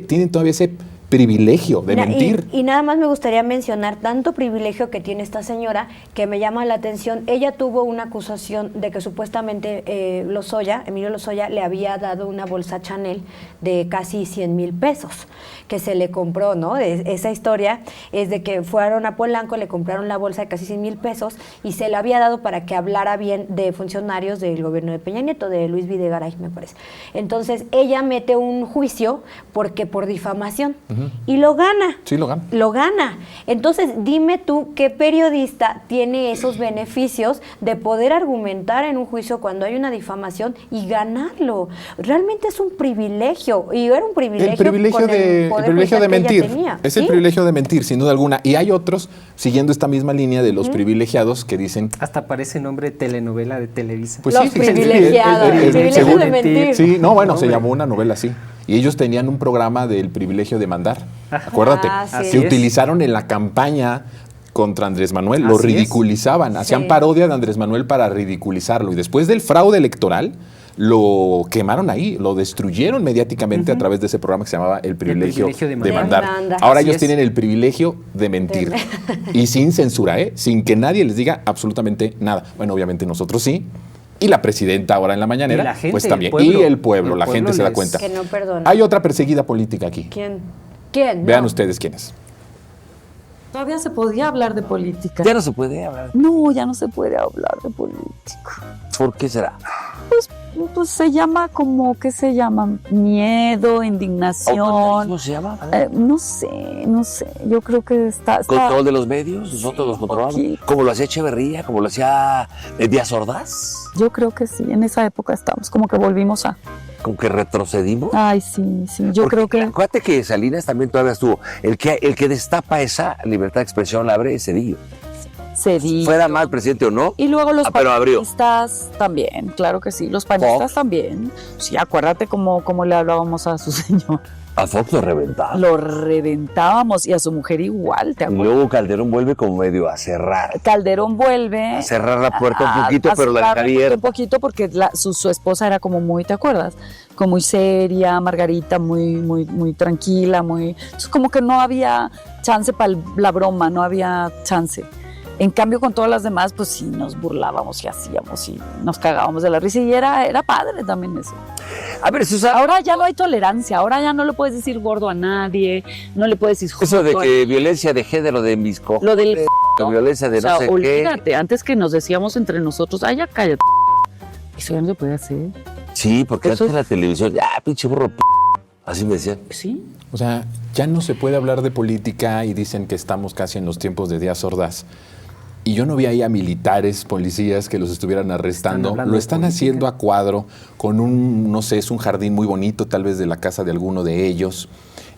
tienen todavía ese privilegio de mentir. Y nada más me gustaría mencionar tanto privilegio que tiene esta señora que me llama la atención. Ella tuvo una acusación de que supuestamente Emilio Lozoya le había dado una bolsa Chanel de casi 100,000 pesos que se le compró, ¿no? Esa historia es de que fueron a Polanco, le compraron la bolsa de casi 100,000 pesos y se la había dado para que hablara bien de funcionarios del gobierno de Peña Nieto, de Luis Videgaray, me parece. Entonces, ella mete un juicio por difamación. Y lo gana. Sí, lo gana. Lo gana. Entonces, dime tú qué periodista tiene esos beneficios de poder argumentar en un juicio cuando hay una difamación y ganarlo. Realmente es un privilegio. Y era un privilegio. El privilegio de mentir. Es el privilegio de mentir, sin duda alguna. Y hay otros, siguiendo esta misma línea de los privilegiados, que dicen... Hasta parece nombre de telenovela de Televisa. Pues los privilegiados. El privilegio de mentir. Sí, no, bueno, se llamó una novela así. Y ellos tenían un programa del privilegio de mandar. Acuérdate, que utilizaron en la campaña contra Andrés Manuel, lo ridiculizaban, hacían parodia de Andrés Manuel para ridiculizarlo. Y después del fraude electoral, lo quemaron ahí, lo destruyeron mediáticamente a través de ese programa que se llamaba El privilegio de mandar. Ahora ellos tienen el privilegio de mentir. Y sin censura, sin que nadie les diga absolutamente nada. Bueno, obviamente nosotros sí. Y la presidenta ahora en la mañanera, la gente, pues también. Y el pueblo, la gente se da cuenta. Que no perdona. Hay otra perseguida política aquí. ¿Quién? Vean ustedes quién es. Todavía se podía hablar de política. Ya no se puede hablar. No, ya no se puede hablar de política. ¿Por qué será? Pues se llama como, ¿qué se llama? Miedo, indignación. ¿Cómo se llama? No sé. Yo creo que está... ¿Control de los medios? ¿Nosotros los controlamos? ¿Como lo hacía Echeverría? ¿Como lo hacía Díaz Ordaz? Yo creo que sí, en esa época estamos, como que volvimos a... ¿Como que retrocedimos? Ay, sí, yo creo que... Acuérdate que Salinas también todavía estuvo. El que destapa esa libertad de expresión la abre es Cedillo. Fuera mal presidente o no. Y luego los abrió. panistas también, claro que sí. Los panistas también. Sí, acuérdate cómo le hablábamos a su señor. A Fox lo reventaba. Lo reventábamos y a su mujer igual, ¿te acuerdas? Y luego Calderón vuelve como medio a cerrar. Calderón vuelve... A cerrar la puerta un poquito, pero la deja abierta. Un poquito porque su esposa era como muy, ¿te acuerdas? Como muy seria, Margarita muy tranquila, Entonces como que no había chance para la broma, no había chance. En cambio, con todas las demás, pues sí, nos burlábamos y hacíamos y nos cagábamos de la risa y era padre también eso. A ver, Susana. Ahora ya no hay tolerancia, ahora ya no le puedes decir gordo a nadie, no le puedes decir... Eso de que violencia de género de misco. Lo del... violencia de no sé qué. Olvídate, antes que nos decíamos entre nosotros, ya cállate. Eso ya no se puede hacer. Sí, porque antes en la televisión, pinche burro, así me decían. Sí. O sea, ya no se puede hablar de política y dicen que estamos casi en los tiempos de Díaz Ordaz. Y yo no vi ahí a militares, policías que los estuvieran arrestando. Lo están haciendo a cuadro con es un jardín muy bonito, tal vez de la casa de alguno de ellos.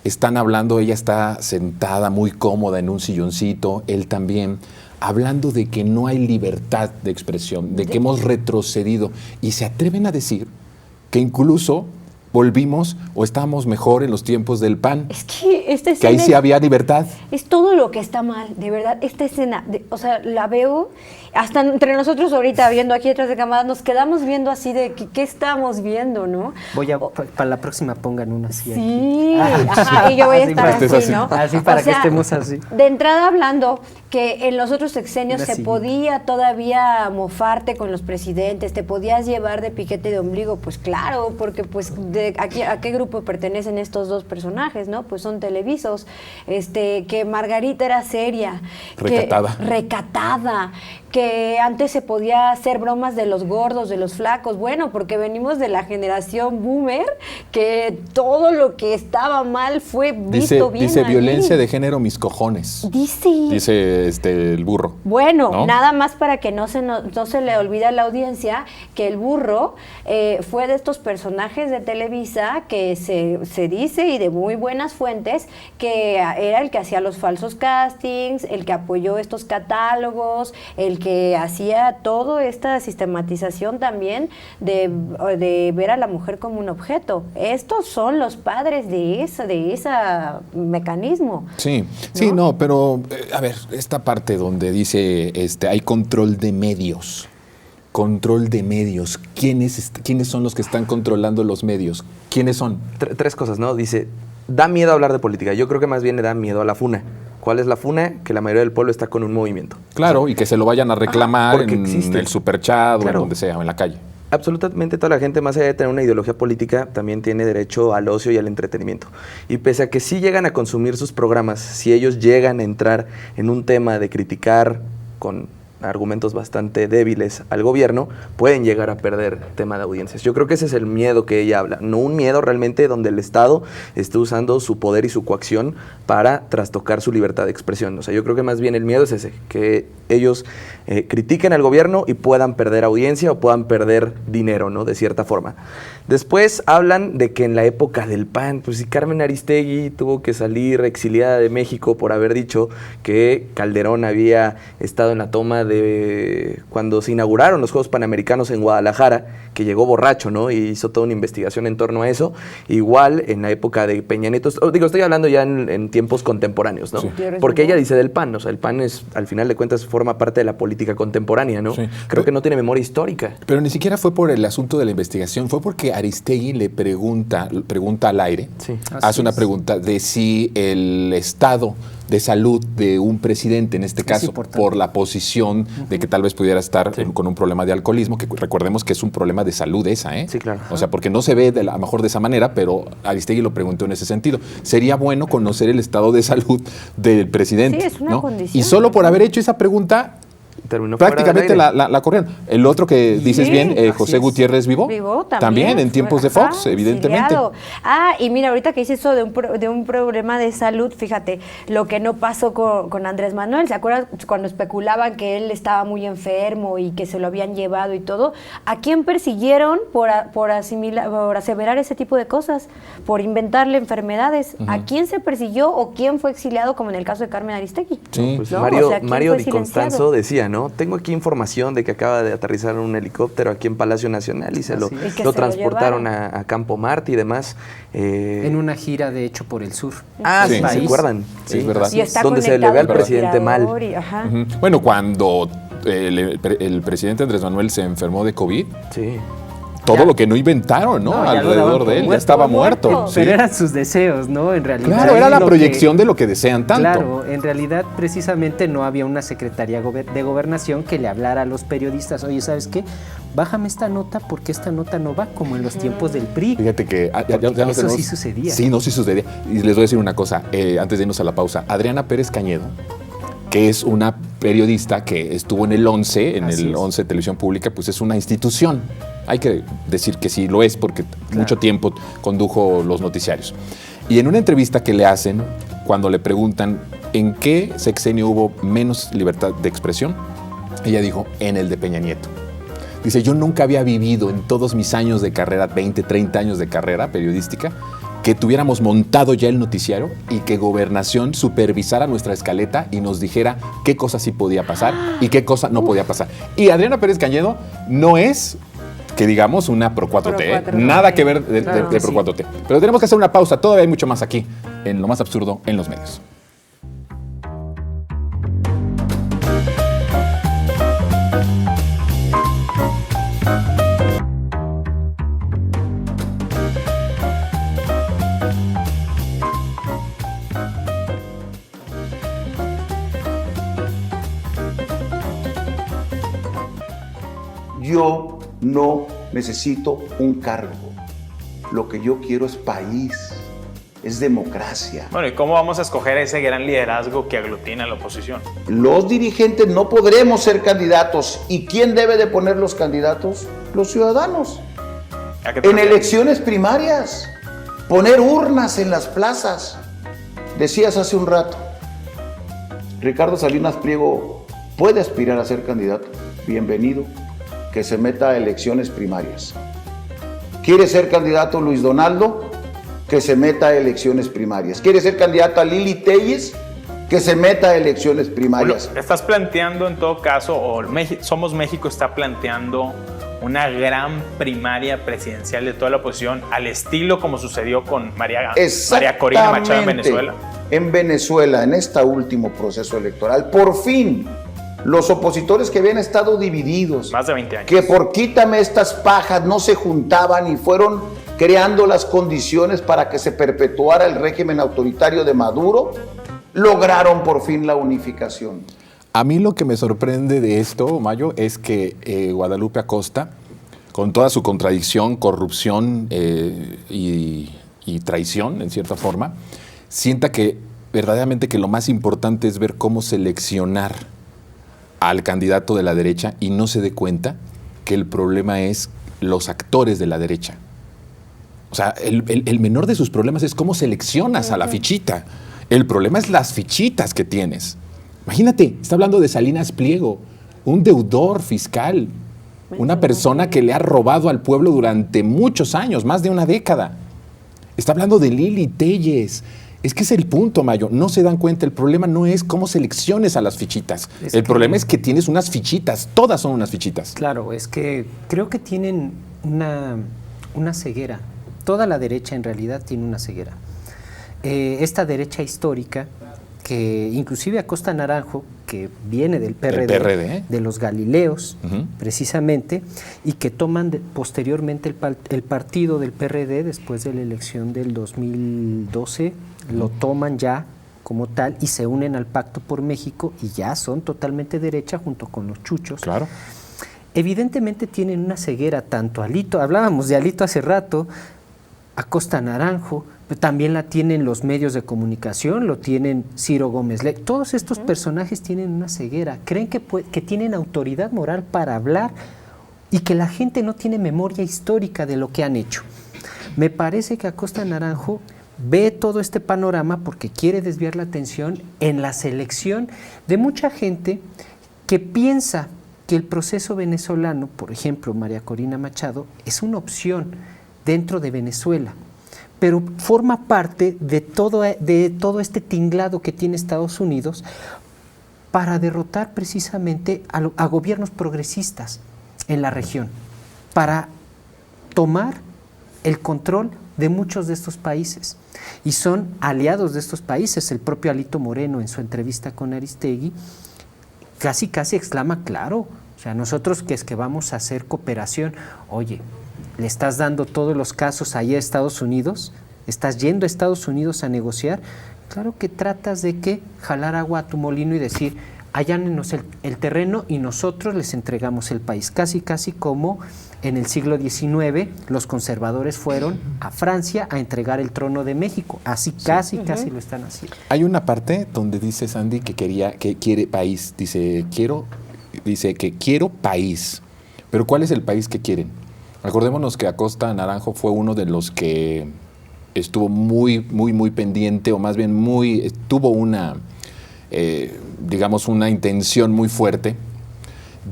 Están hablando, ella está sentada muy cómoda en un silloncito, él también, hablando de que no hay libertad de expresión, de que hemos retrocedido. Y se atreven a decir que incluso volvimos o estábamos mejor en los tiempos del PAN. Es que esta escena... Que ahí sí había libertad. Es todo lo que está mal, de verdad. Esta escena, o sea, la veo, hasta entre nosotros ahorita, viendo aquí detrás de cámara, nos quedamos viendo así de qué estamos viendo, ¿no? Para la próxima pongan una así. Sí, y yo voy a estar así, ¿no? Así para que estemos así. De entrada hablando que en los otros sexenios se podía todavía mofarte con los presidentes, te podías llevar de piquete de ombligo, pues claro, porque pues ¿a qué grupo pertenecen estos dos personajes, no? Pues son televisos, que Margarita era seria, recatada, que antes se podía hacer bromas de los gordos, de los flacos, bueno, porque venimos de la generación boomer, que todo lo que estaba mal fue visto bien. Dice violencia de género, mis cojones. Dice el burro. Bueno, ¿no? Nada más para que no se le olvide a la audiencia que el burro fue de estos personajes de Televisa que se dice, y de muy buenas fuentes, que era el que hacía los falsos castings, el que apoyó estos catálogos, el que hacía toda esta sistematización también de ver a la mujer como un objeto. Estos son los padres de ese mecanismo. Sí, ¿no? Pero a ver, esta parte donde dice hay control de medios. Control de medios. ¿Quiénes son los que están controlando los medios? ¿Quiénes son? Tres cosas, ¿no? Dice, da miedo hablar de política. Yo creo que más bien le da miedo a la funa. ¿Cuál es la funa? Que la mayoría del pueblo está con un movimiento. Claro, y que se lo vayan a reclamar en el superchat o en donde sea, o en la calle. Absolutamente toda la gente, más allá de tener una ideología política, también tiene derecho al ocio y al entretenimiento. Y pese a que sí llegan a consumir sus programas, si ellos llegan a entrar en un tema de criticar con argumentos bastante débiles al gobierno, pueden llegar a perder tema de audiencias. Yo creo que ese es el miedo que ella habla, no un miedo realmente donde el Estado esté usando su poder y su coacción para trastocar su libertad de expresión. O sea, yo creo que más bien el miedo es ese, que ellos critiquen al gobierno y puedan perder audiencia o puedan perder dinero, ¿no? De cierta forma. Después hablan de que en la época del PAN, pues si Carmen Aristegui tuvo que salir exiliada de México por haber dicho que Calderón había estado en la toma de cuando se inauguraron los Juegos Panamericanos en Guadalajara, que llegó borracho, ¿no? Y hizo toda una investigación en torno a eso. Igual en la época de Peña Nieto, estoy hablando ya en tiempos contemporáneos, ¿no? Sí. Porque ella dice del PAN, o sea, el PAN es, al final de cuentas, forma parte de la política contemporánea, ¿no? Sí. Creo que no tiene memoria histórica. Pero ni siquiera fue por el asunto de la investigación, fue porque Aristegui le pregunta al aire, hace una pregunta de si el estado de salud de un presidente, en este caso, por la posición de que tal vez pudiera estar con un problema de alcoholismo, que recordemos que es un problema de salud esa, ¿eh? Sí, claro. O sea, porque no se ve a lo mejor de esa manera, pero Aristegui lo preguntó en ese sentido. Sería bueno conocer el estado de salud del presidente. Sí, es una condición. Y solo por haber hecho esa pregunta, terminó prácticamente la corrieron. El otro que dices bien, José Gutiérrez Vivo también en tiempos de Fox, evidentemente. Y mira, ahorita que dices eso de un problema de salud, fíjate, lo que no pasó con Andrés Manuel. ¿Se acuerdan cuando especulaban que él estaba muy enfermo y que se lo habían llevado y todo? ¿A quién persiguieron por aseverar ese tipo de cosas? Por inventarle enfermedades. ¿A quién se persiguió o quién fue exiliado, como en el caso de Carmen Aristegui? Sí. Pues Mario Di Constanzo decía, ¿no? Tengo aquí información de que acaba de aterrizar un helicóptero aquí en Palacio Nacional y lo transportaron a Campo Marte y demás. En una gira, de hecho, por el sur. Sí, ¿se acuerdan? Sí, es verdad. Donde se le ve al presidente mal. Bueno, cuando el presidente Andrés Manuel se enfermó de COVID, todo lo que no inventaron, ¿no? Alrededor de él, ya estaba muerto. Pero eran sus deseos, ¿no? En realidad. Claro, era la proyección de lo que desean tanto. Claro, en realidad, precisamente no había una secretaría de gobernación que le hablara a los periodistas, oye, ¿sabes qué? Bájame esta nota porque esta nota no va como en los tiempos del PRI. Fíjate que eso sí sucedía. Sí, sí sucedía. Y les voy a decir una cosa, antes de irnos a la pausa. Adriana Pérez Cañedo, que es una periodista que estuvo en el 11, el 11 Televisión Pública, pues es una institución. Hay que decir que sí lo es, porque mucho tiempo condujo los noticiarios. Y en una entrevista que le hacen, cuando le preguntan en qué sexenio hubo menos libertad de expresión, ella dijo, en el de Peña Nieto. Dice, yo nunca había vivido en todos mis años de carrera, 20, 30 años de carrera periodística, que tuviéramos montado ya el noticiario y que Gobernación supervisara nuestra escaleta y nos dijera qué cosa sí podía pasar y qué cosa no podía pasar. Y Adriana Pérez Cañedo no es, que digamos, una Pro 4T, nada que ver de Pro 4T. Pero tenemos que hacer una pausa, todavía hay mucho más aquí, en Lo Más Absurdo en los Medios. Yo no necesito un cargo. Lo que yo quiero es país, es democracia. Bueno, ¿y cómo vamos a escoger ese gran liderazgo que aglutina a la oposición? Los dirigentes no podremos ser candidatos. ¿Y quién debe de poner los candidatos? Los ciudadanos. En elecciones primarias, poner urnas en las plazas. Decías hace un rato, Ricardo Salinas Pliego puede aspirar a ser candidato. Bienvenido, que se meta a elecciones primarias. ¿Quiere ser candidato Luis Donaldo? Que se meta a elecciones primarias. ¿Quiere ser candidata Lili Telles? Que se meta a elecciones primarias. Bueno, estás planteando en todo caso, o Somos México está planteando una gran primaria presidencial de toda la oposición, al estilo como sucedió con María Corina Machado en Venezuela. En Venezuela, en este último proceso electoral, por fin, los opositores que habían estado divididos, más de 20 años, que por quítame estas pajas no se juntaban y fueron creando las condiciones para que se perpetuara el régimen autoritario de Maduro, lograron por fin la unificación. A mí lo que me sorprende de esto, Mayo, es que Guadalupe Acosta, con toda su contradicción, corrupción y traición, en cierta forma, sienta que verdaderamente que lo más importante es ver cómo seleccionar al candidato de la derecha y no se dé cuenta que el problema es los actores de la derecha. O sea, el menor de sus problemas es cómo seleccionas a la fichita. El problema es las fichitas que tienes. Imagínate, está hablando de Salinas Pliego, un deudor fiscal, una persona que le ha robado al pueblo durante muchos años, más de una década. Está hablando de Lili Telles. Es que es el punto, Mayo. No se dan cuenta. El problema no es cómo selecciones a las fichitas. El problema es que tienes unas fichitas. Todas son unas fichitas. Claro, es que creo que tienen una ceguera. Toda la derecha en realidad tiene una ceguera. Esta derecha histórica, que inclusive Acosta Naranjo, que viene del PRD, de los Galileos, precisamente, y que toman posteriormente el partido del PRD después de la elección del 2012, lo toman ya como tal y se unen al Pacto por México y ya son totalmente derecha junto con los chuchos. Claro. Evidentemente tienen una ceguera tanto Alito, hablábamos de Alito hace rato, Acosta Naranjo, también la tienen los medios de comunicación, lo tienen Ciro Gómez Leiva. Todos estos personajes tienen una ceguera, creen que tienen autoridad moral para hablar y que la gente no tiene memoria histórica de lo que han hecho. Me parece que Acosta Naranjo ve todo este panorama porque quiere desviar la atención en la selección de mucha gente que piensa que el proceso venezolano, por ejemplo, María Corina Machado, es una opción dentro de Venezuela, pero forma parte de todo este tinglado que tiene Estados Unidos para derrotar precisamente a gobiernos progresistas en la región, para tomar el control de muchos de estos países. Y son aliados de estos países. El propio Alito Moreno, en su entrevista con Aristegui, casi exclama, claro, o sea, nosotros que es que vamos a hacer cooperación. Oye, ¿le estás dando todos los casos allá a Estados Unidos? ¿Estás yendo a Estados Unidos a negociar? Claro que tratas de que jalar agua a tu molino y decir, allánenos el terreno y nosotros les entregamos el país. Casi como en el siglo XIX los conservadores fueron a Francia a entregar el trono de México. Así casi lo están haciendo. Hay una parte donde dice Sandy que quiere país. Dice que quiero país. Pero ¿cuál es el país que quieren? Acordémonos que Acosta Naranjo fue uno de los que estuvo muy pendiente, o más bien tuvo una, digamos, una intención muy fuerte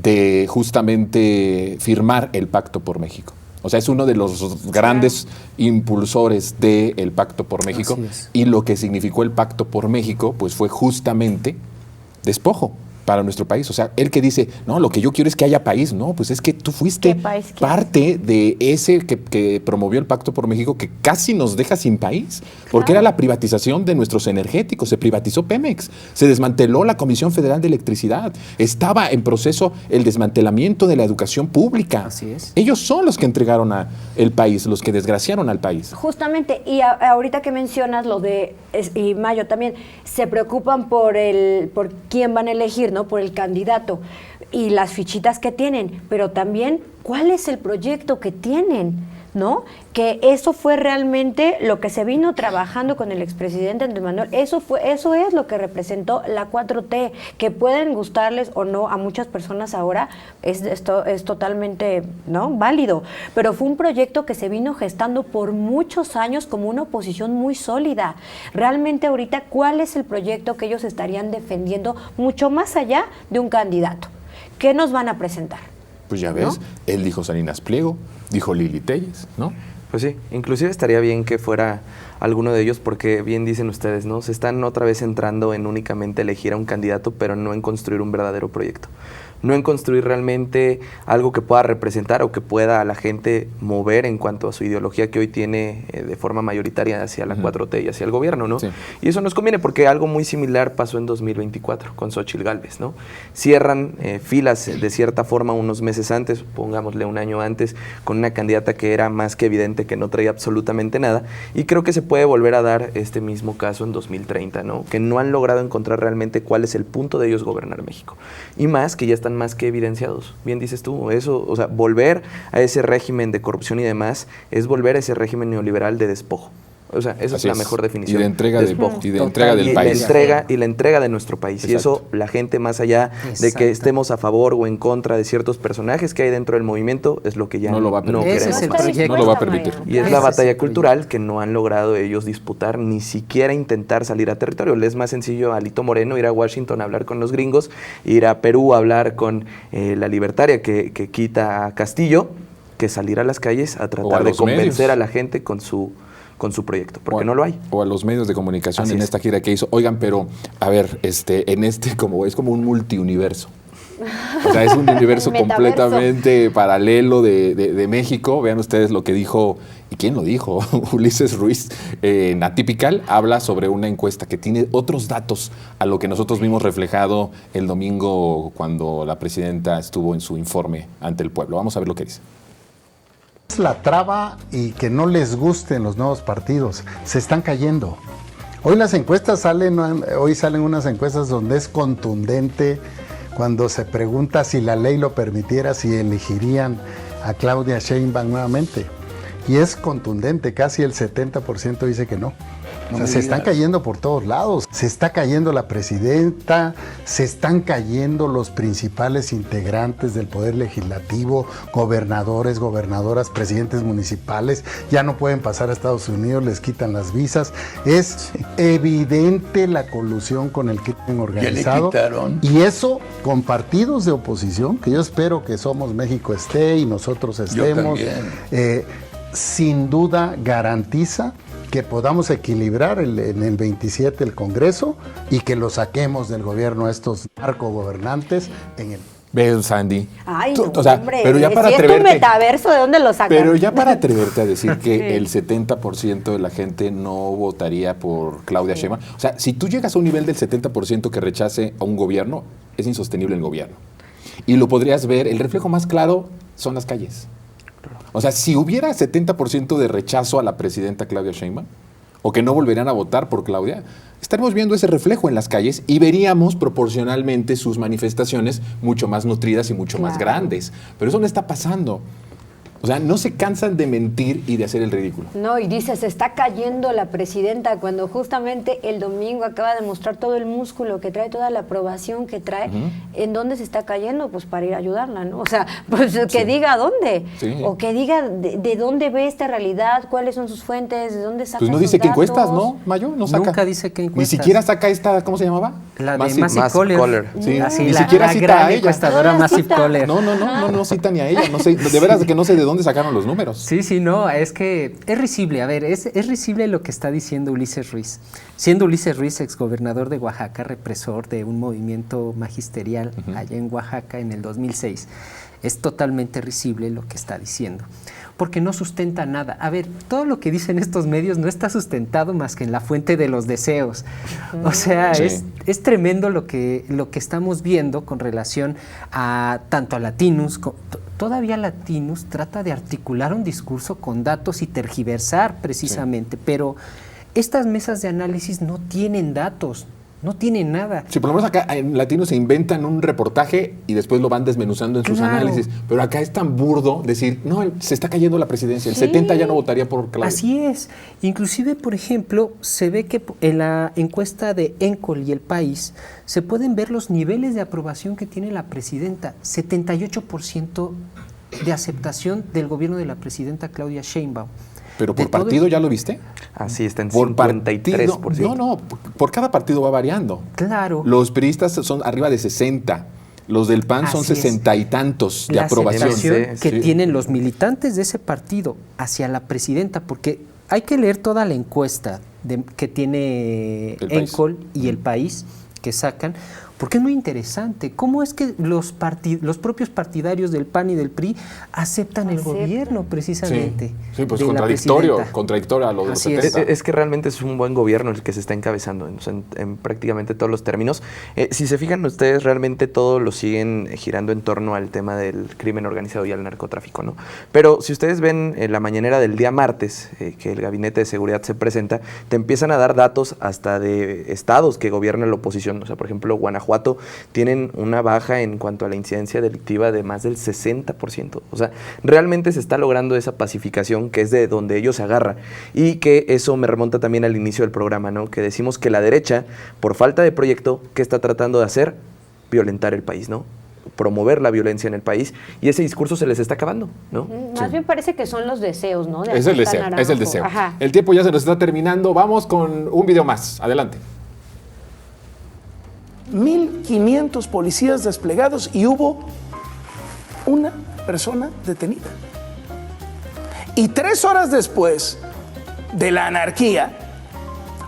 de justamente firmar el Pacto por México. O sea, es uno de los grandes impulsores del Pacto por México. Y lo que significó el Pacto por México, pues fue justamente despojo para nuestro país. O sea, él que dice, no, lo que yo quiero es que haya país. No, pues es que tú fuiste parte de ese que promovió el Pacto por México, que casi nos deja sin país, porque era la privatización de nuestros energéticos. Se privatizó Pemex, se desmanteló la Comisión Federal de Electricidad, estaba en proceso el desmantelamiento de la educación pública. Así es. Ellos son los que entregaron el país, los que desgraciaron al país. Justamente, y ahorita que mencionas lo de, y Mayo también, se preocupan por quién van a elegir, ¿no? ¿no? Por el candidato y las fichitas que tienen, pero también cuál es el proyecto que tienen, ¿no? Que eso fue realmente lo que se vino trabajando con el expresidente Andrés Manuel. Eso es lo que representó la 4T, que pueden gustarles o no a muchas personas ahora, esto es totalmente, ¿no?, válido, pero fue un proyecto que se vino gestando por muchos años como una oposición muy sólida. Realmente ahorita, ¿cuál es el proyecto que ellos estarían defendiendo mucho más allá de un candidato? ¿Qué nos van a presentar? Pues ya ves, ¿no? Él dijo Salinas Pliego, dijo Lili Telles, ¿no? Pues sí, inclusive estaría bien que fuera alguno de ellos, porque bien dicen ustedes, ¿no? Se están otra vez centrando en únicamente elegir a un candidato, pero no en construir un verdadero proyecto. No en construir realmente algo que pueda representar o que pueda a la gente mover en cuanto a su ideología que hoy tiene de forma mayoritaria hacia la 4T y hacia el gobierno, ¿no? Sí. Y eso nos conviene porque algo muy similar pasó en 2024 con Xóchitl Gálvez, ¿no? Cierran filas de cierta forma unos meses antes, pongámosle un año antes, con una candidata que era más que evidente que no traía absolutamente nada, y creo que se puede volver a dar este mismo caso en 2030, ¿no? Que no han logrado encontrar realmente cuál es el punto de ellos gobernar México. Y más que ya están más que evidenciados. Bien dices tú, eso, o sea, volver a ese régimen de corrupción y demás es volver a ese régimen neoliberal de despojo. O sea, esa es la mejor definición. Y de entrega, entrega del país. Y la entrega de nuestro país. Exacto. Y eso, la gente, más allá de que estemos a favor o en contra de ciertos personajes que hay dentro del movimiento, es lo que ya no queremos más. No lo va a permitir. Y es la batalla cultural que no han logrado ellos disputar, ni siquiera intentar salir a territorio. Les es más sencillo a Alito Moreno ir a Washington a hablar con los gringos, ir a Perú a hablar con la libertaria que quita a Castillo, que salir a las calles a tratar de convencer a la gente con su proyecto, porque no lo hay. O a los medios de comunicación en esta gira que hizo. Oigan, pero, a ver, es como un multiuniverso. O sea, es un universo completamente paralelo de México. Vean ustedes lo que dijo, ¿y quién lo dijo? Ulises Ruiz, en Atypical, habla sobre una encuesta que tiene otros datos a lo que nosotros vimos reflejado el domingo cuando la presidenta estuvo en su informe ante el pueblo. Vamos a ver lo que dice. La traba y que no les gusten los nuevos partidos, se están cayendo. Hoy las encuestas salen unas encuestas donde es contundente cuando se pregunta si la ley lo permitiera, si elegirían a Claudia Sheinbaum nuevamente. Y es contundente, casi el 70% dice que no. O sea, se están cayendo por todos lados. Se está cayendo la presidenta, se están cayendo los principales integrantes del Poder Legislativo, gobernadores, gobernadoras, presidentes municipales. Ya no pueden pasar a Estados Unidos, les quitan las visas. Es evidente la colusión con el crimen organizado. Y eso con partidos de oposición, que yo espero que Somos México esté y nosotros estemos. Sin duda garantiza que podamos equilibrar en el 27 el Congreso y que lo saquemos del gobierno a estos narcogobernantes en el... ¿Ves, Sandy? Ay, hombre, pero ya para si atreverte, es tu metaverso, ¿de dónde lo sacas? Pero ya para atreverte a decir que el 70% de la gente no votaría por Claudia Sheinbaum. O sea, si tú llegas a un nivel del 70% que rechace a un gobierno, es insostenible el gobierno. Y lo podrías ver, el reflejo más claro son las calles. O sea, si hubiera 70% de rechazo a la presidenta Claudia Sheinbaum, o que no volverían a votar por Claudia, estaremos viendo ese reflejo en las calles y veríamos proporcionalmente sus manifestaciones mucho más nutridas y mucho más grandes. Pero eso no está pasando. O sea, no se cansan de mentir y de hacer el ridículo. No, y dice, se está cayendo la presidenta cuando justamente el domingo acaba de mostrar todo el músculo que trae, toda la aprobación que trae. ¿En dónde se está cayendo? Pues para ir a ayudarla, ¿no? O sea, pues que diga dónde. O que diga de dónde ve esta realidad, cuáles son sus fuentes, de dónde saca pues no dice qué encuestas, ¿no, Mayo? No saca. Nunca dice qué encuestas. Ni siquiera saca esta, ¿cómo se llamaba? La de Massive Caller. Sí, así, ni siquiera cita a ella. Encuestadora Massive Caller. No cita ni a ella. No sé, de veras que no sé de dónde sacaron los números. Sí, no, es que es risible. A ver, es risible lo que está diciendo Ulises Ruiz. Siendo Ulises Ruiz exgobernador de Oaxaca, represor de un movimiento magisterial allá en Oaxaca en el 2006, es totalmente risible lo que está diciendo. Porque no sustenta nada. A ver, todo lo que dicen estos medios no está sustentado más que en la fuente de los deseos. O sea, es tremendo lo que estamos viendo con relación a tanto a Latinus. Todavía Latinus trata de articular un discurso con datos y tergiversar precisamente, pero estas mesas de análisis no tienen datos. No tiene nada. Sí, por lo menos acá en Latino se inventan un reportaje y después lo van desmenuzando en sus análisis. Pero acá es tan burdo decir, no, se está cayendo la presidencia. El 70 ya no votaría por Claudia. Así es. Inclusive, por ejemplo, se ve que en la encuesta de Encol y El País se pueden ver los niveles de aprobación que tiene la presidenta. 78% de aceptación del gobierno de la presidenta Claudia Sheinbaum. ¿Pero por partido ya lo viste? Así está en por 53%. Partido, no, por cada partido va variando. Claro. Los priistas son arriba de 60. Los del PAN son 60 y tantos de aprobación. La aceptación que tienen los militantes de ese partido hacia la presidenta, porque hay que leer toda la encuesta que tiene Encol y El País que sacan, porque es muy interesante. ¿Cómo es que los propios partidarios del PAN y del PRI aceptan el gobierno precisamente? Sí, pues contradictorio a lo de los 70. Es que realmente es un buen gobierno el que se está encabezando en prácticamente todos los términos. Si se fijan ustedes, realmente todo lo siguen girando en torno al tema del crimen organizado y al narcotráfico, ¿no? Pero si ustedes ven la mañanera del día martes, que el Gabinete de Seguridad se presenta, te empiezan a dar datos hasta de estados que gobierna la oposición. O sea, por ejemplo, Guanajuato tienen una baja en cuanto a la incidencia delictiva de más del 60%. O sea, realmente se está logrando esa pacificación que es de donde ellos se agarran. Y que eso me remonta también al inicio del programa, ¿no? Que decimos que la derecha, por falta de proyecto, ¿qué está tratando de hacer? Violentar el país, ¿no? Promover la violencia en el país, y ese discurso se les está acabando, ¿no? Más bien parece que son los deseos, ¿no? Es el deseo. Ajá. El tiempo ya se nos está terminando. Vamos con un video más. Adelante. 1,500 policías desplegados y hubo una persona detenida. Y 3 horas después de la anarquía,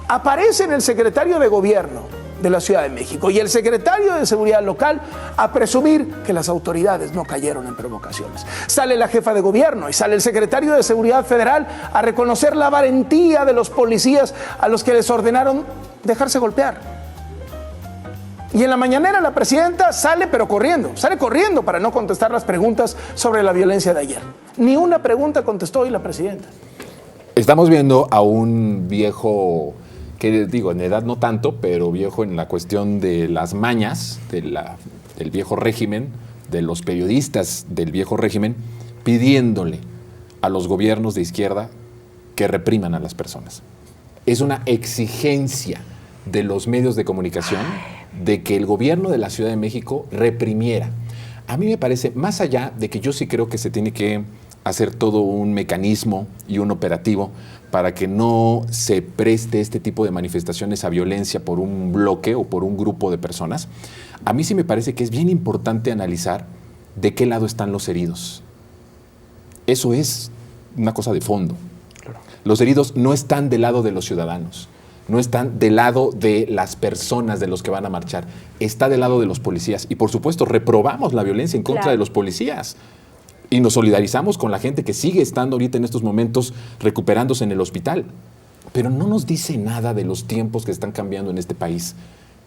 aparece el secretario de gobierno de la Ciudad de México y el secretario de Seguridad Local a presumir que las autoridades no cayeron en provocaciones. Sale la jefa de gobierno y sale el secretario de Seguridad Federal a reconocer la valentía de los policías a los que les ordenaron dejarse golpear. Y en la mañanera la presidenta sale corriendo para no contestar las preguntas sobre la violencia de ayer. Ni una pregunta contestó hoy la presidenta. Estamos viendo a un viejo, que digo, en edad no tanto, pero viejo en la cuestión de las mañas del viejo régimen, de los periodistas del viejo régimen, pidiéndole a los gobiernos de izquierda que repriman a las personas. Es una exigencia de los medios de comunicación de que el gobierno de la Ciudad de México reprimiera. A mí me parece, más allá de que yo sí creo que se tiene que hacer todo un mecanismo y un operativo para que no se preste este tipo de manifestaciones a violencia por un bloque o por un grupo de personas, a mí sí me parece que es bien importante analizar de qué lado están los heridos. Eso es una cosa de fondo. Claro. Los heridos no están del lado de los ciudadanos. No están del lado de las personas de los que van a marchar, está del lado de los policías. Y por supuesto, reprobamos la violencia en contra de los policías. Y nos solidarizamos con la gente que sigue estando ahorita en estos momentos recuperándose en el hospital. Pero no nos dice nada de los tiempos que están cambiando en este país.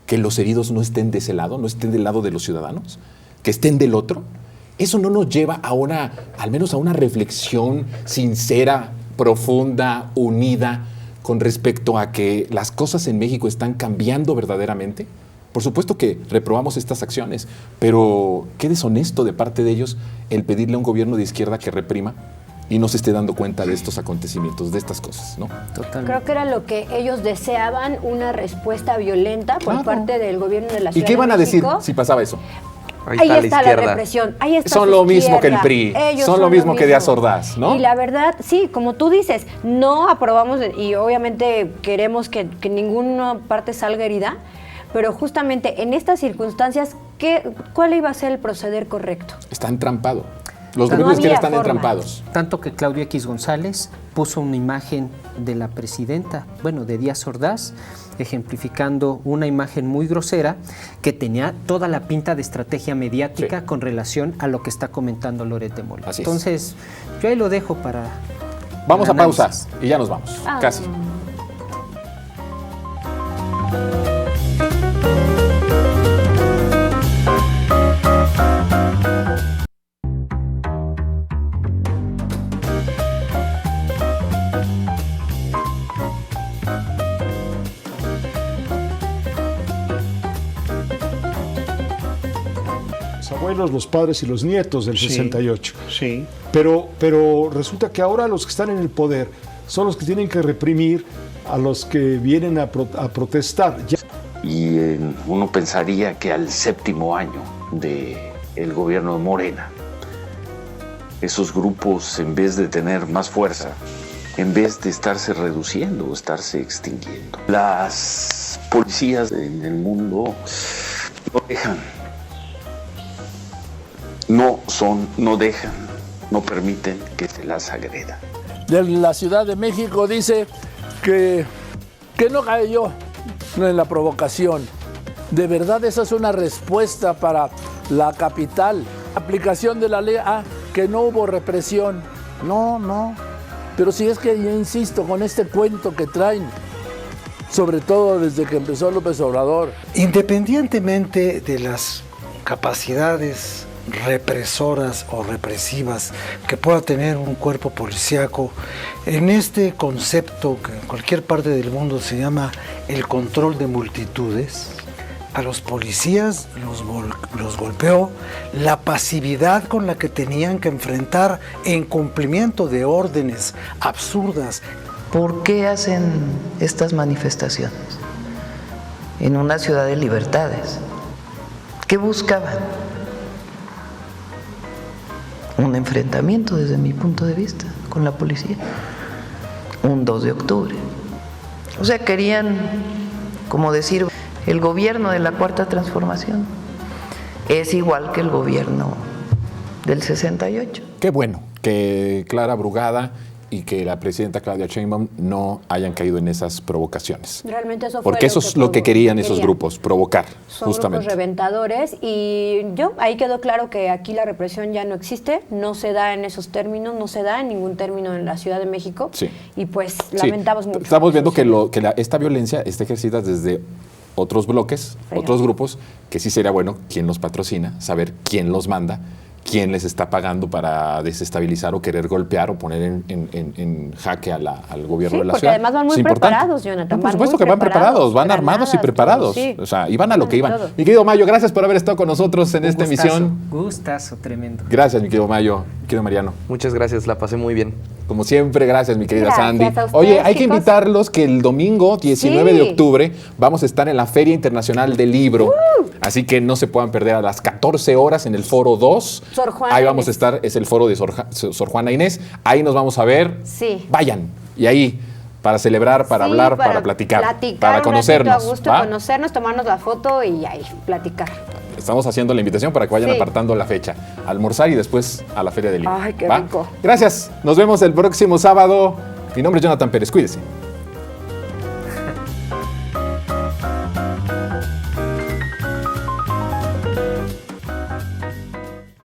Que los heridos no estén de ese lado, no estén del lado de los ciudadanos, que estén del otro. Eso no nos lleva a al menos a una reflexión sincera, profunda, unida, con respecto a que las cosas en México están cambiando verdaderamente. Por supuesto que reprobamos estas acciones, pero qué deshonesto de parte de ellos el pedirle a un gobierno de izquierda que reprima y no se esté dando cuenta de estos acontecimientos, de estas cosas, ¿no? Totalmente. Creo que era lo que ellos deseaban, una respuesta violenta por parte del gobierno de la Ciudad de México. ¿Y qué iban a decir si pasaba eso? Ahí está la represión, ahí está son lo mismo que el PRI, son lo mismo que Díaz Ordaz, ¿no? Y la verdad, sí, como tú dices, no aprobamos y obviamente queremos que ninguna parte salga herida, pero justamente en estas circunstancias, ¿cuál iba a ser el proceder correcto? Está entrampado. Los gobiernos que están entrampados. Tanto que Claudio X González puso una imagen de la presidenta, de Díaz Ordaz, ejemplificando una imagen muy grosera que tenía toda la pinta de estrategia mediática con relación a lo que está comentando Loret de Mola. Entonces, yo ahí lo dejo para... Vamos a pausa y ya nos vamos, casi. los abuelos, los padres y los nietos del 68. Sí. Pero resulta que ahora los que están en el poder son los que tienen que reprimir a los que vienen a protestar. Y uno pensaría que al 7º año del gobierno de Morena, esos grupos, en vez de tener más fuerza, en vez de estarse reduciendo o estarse extinguiendo, las policías en el mundo no dejan, no permiten que se las agreda. De la Ciudad de México dice que no cayó en la provocación. ¿De verdad esa es una respuesta para la capital? Aplicación de la ley, que no hubo represión. No. Pero si es que yo insisto con este cuento que traen, sobre todo desde que empezó López Obrador. Independientemente de las capacidades represoras o represivas que pueda tener un cuerpo policíaco, en este concepto que en cualquier parte del mundo se llama el control de multitudes, a los policías los golpeó la pasividad con la que tenían que enfrentar en cumplimiento de órdenes absurdas. ¿Por qué hacen estas manifestaciones en una ciudad de libertades? ¿Qué buscaban? Un enfrentamiento, desde mi punto de vista, con la policía. Un 2 de octubre. O sea, querían, como decir, el gobierno de la Cuarta Transformación es igual que el gobierno del 68. Qué bueno que Clara Brugada y que la presidenta Claudia Sheinbaum no hayan caído en esas provocaciones. Realmente eso fue porque eso es lo que querían esos grupos, provocar, son justamente. Grupos reventadores y ahí quedó claro que aquí la represión ya no existe, no se da en esos términos, no se da en ningún término en la Ciudad de México. Sí. Y pues lamentamos mucho. Estamos viendo que esta violencia está ejercida desde otros bloques, otros grupos, que sí sería bueno quién los patrocina, saber quién los manda, quién les está pagando para desestabilizar o querer golpear o poner en jaque al gobierno de la ciudad. Porque además van muy preparados, Jonathan. Por supuesto que van preparados, van armados y preparados. Sí. O sea, iban a lo que iban. Mi querido Mayo, gracias por haber estado con nosotros en esta emisión. Gustazo, tremendo. Gracias, mi querido Mayo, mi querido Mariano. Muchas gracias, la pasé muy bien. Como siempre, gracias, mi querida Sandy. A ustedes, Oye, hay que chicos. invitarlos que el domingo 19 de octubre vamos a estar en la Feria Internacional del Libro. Así que no se puedan perder a las 14 horas en el Foro 2. Sor Juana ahí vamos Inés. a estar, es el foro de Sor Juana Inés. Ahí nos vamos a ver. Sí. Vayan. Y ahí, para celebrar, para hablar, para platicar, para conocernos. A gusto, conocernos, tomarnos la foto y ahí, platicar. Estamos haciendo la invitación para que vayan apartando la fecha. Almorzar y después a la Feria del Libro. Ay, qué rico. Gracias. Nos vemos el próximo sábado. Mi nombre es Jonathan Pérez. Cuídese.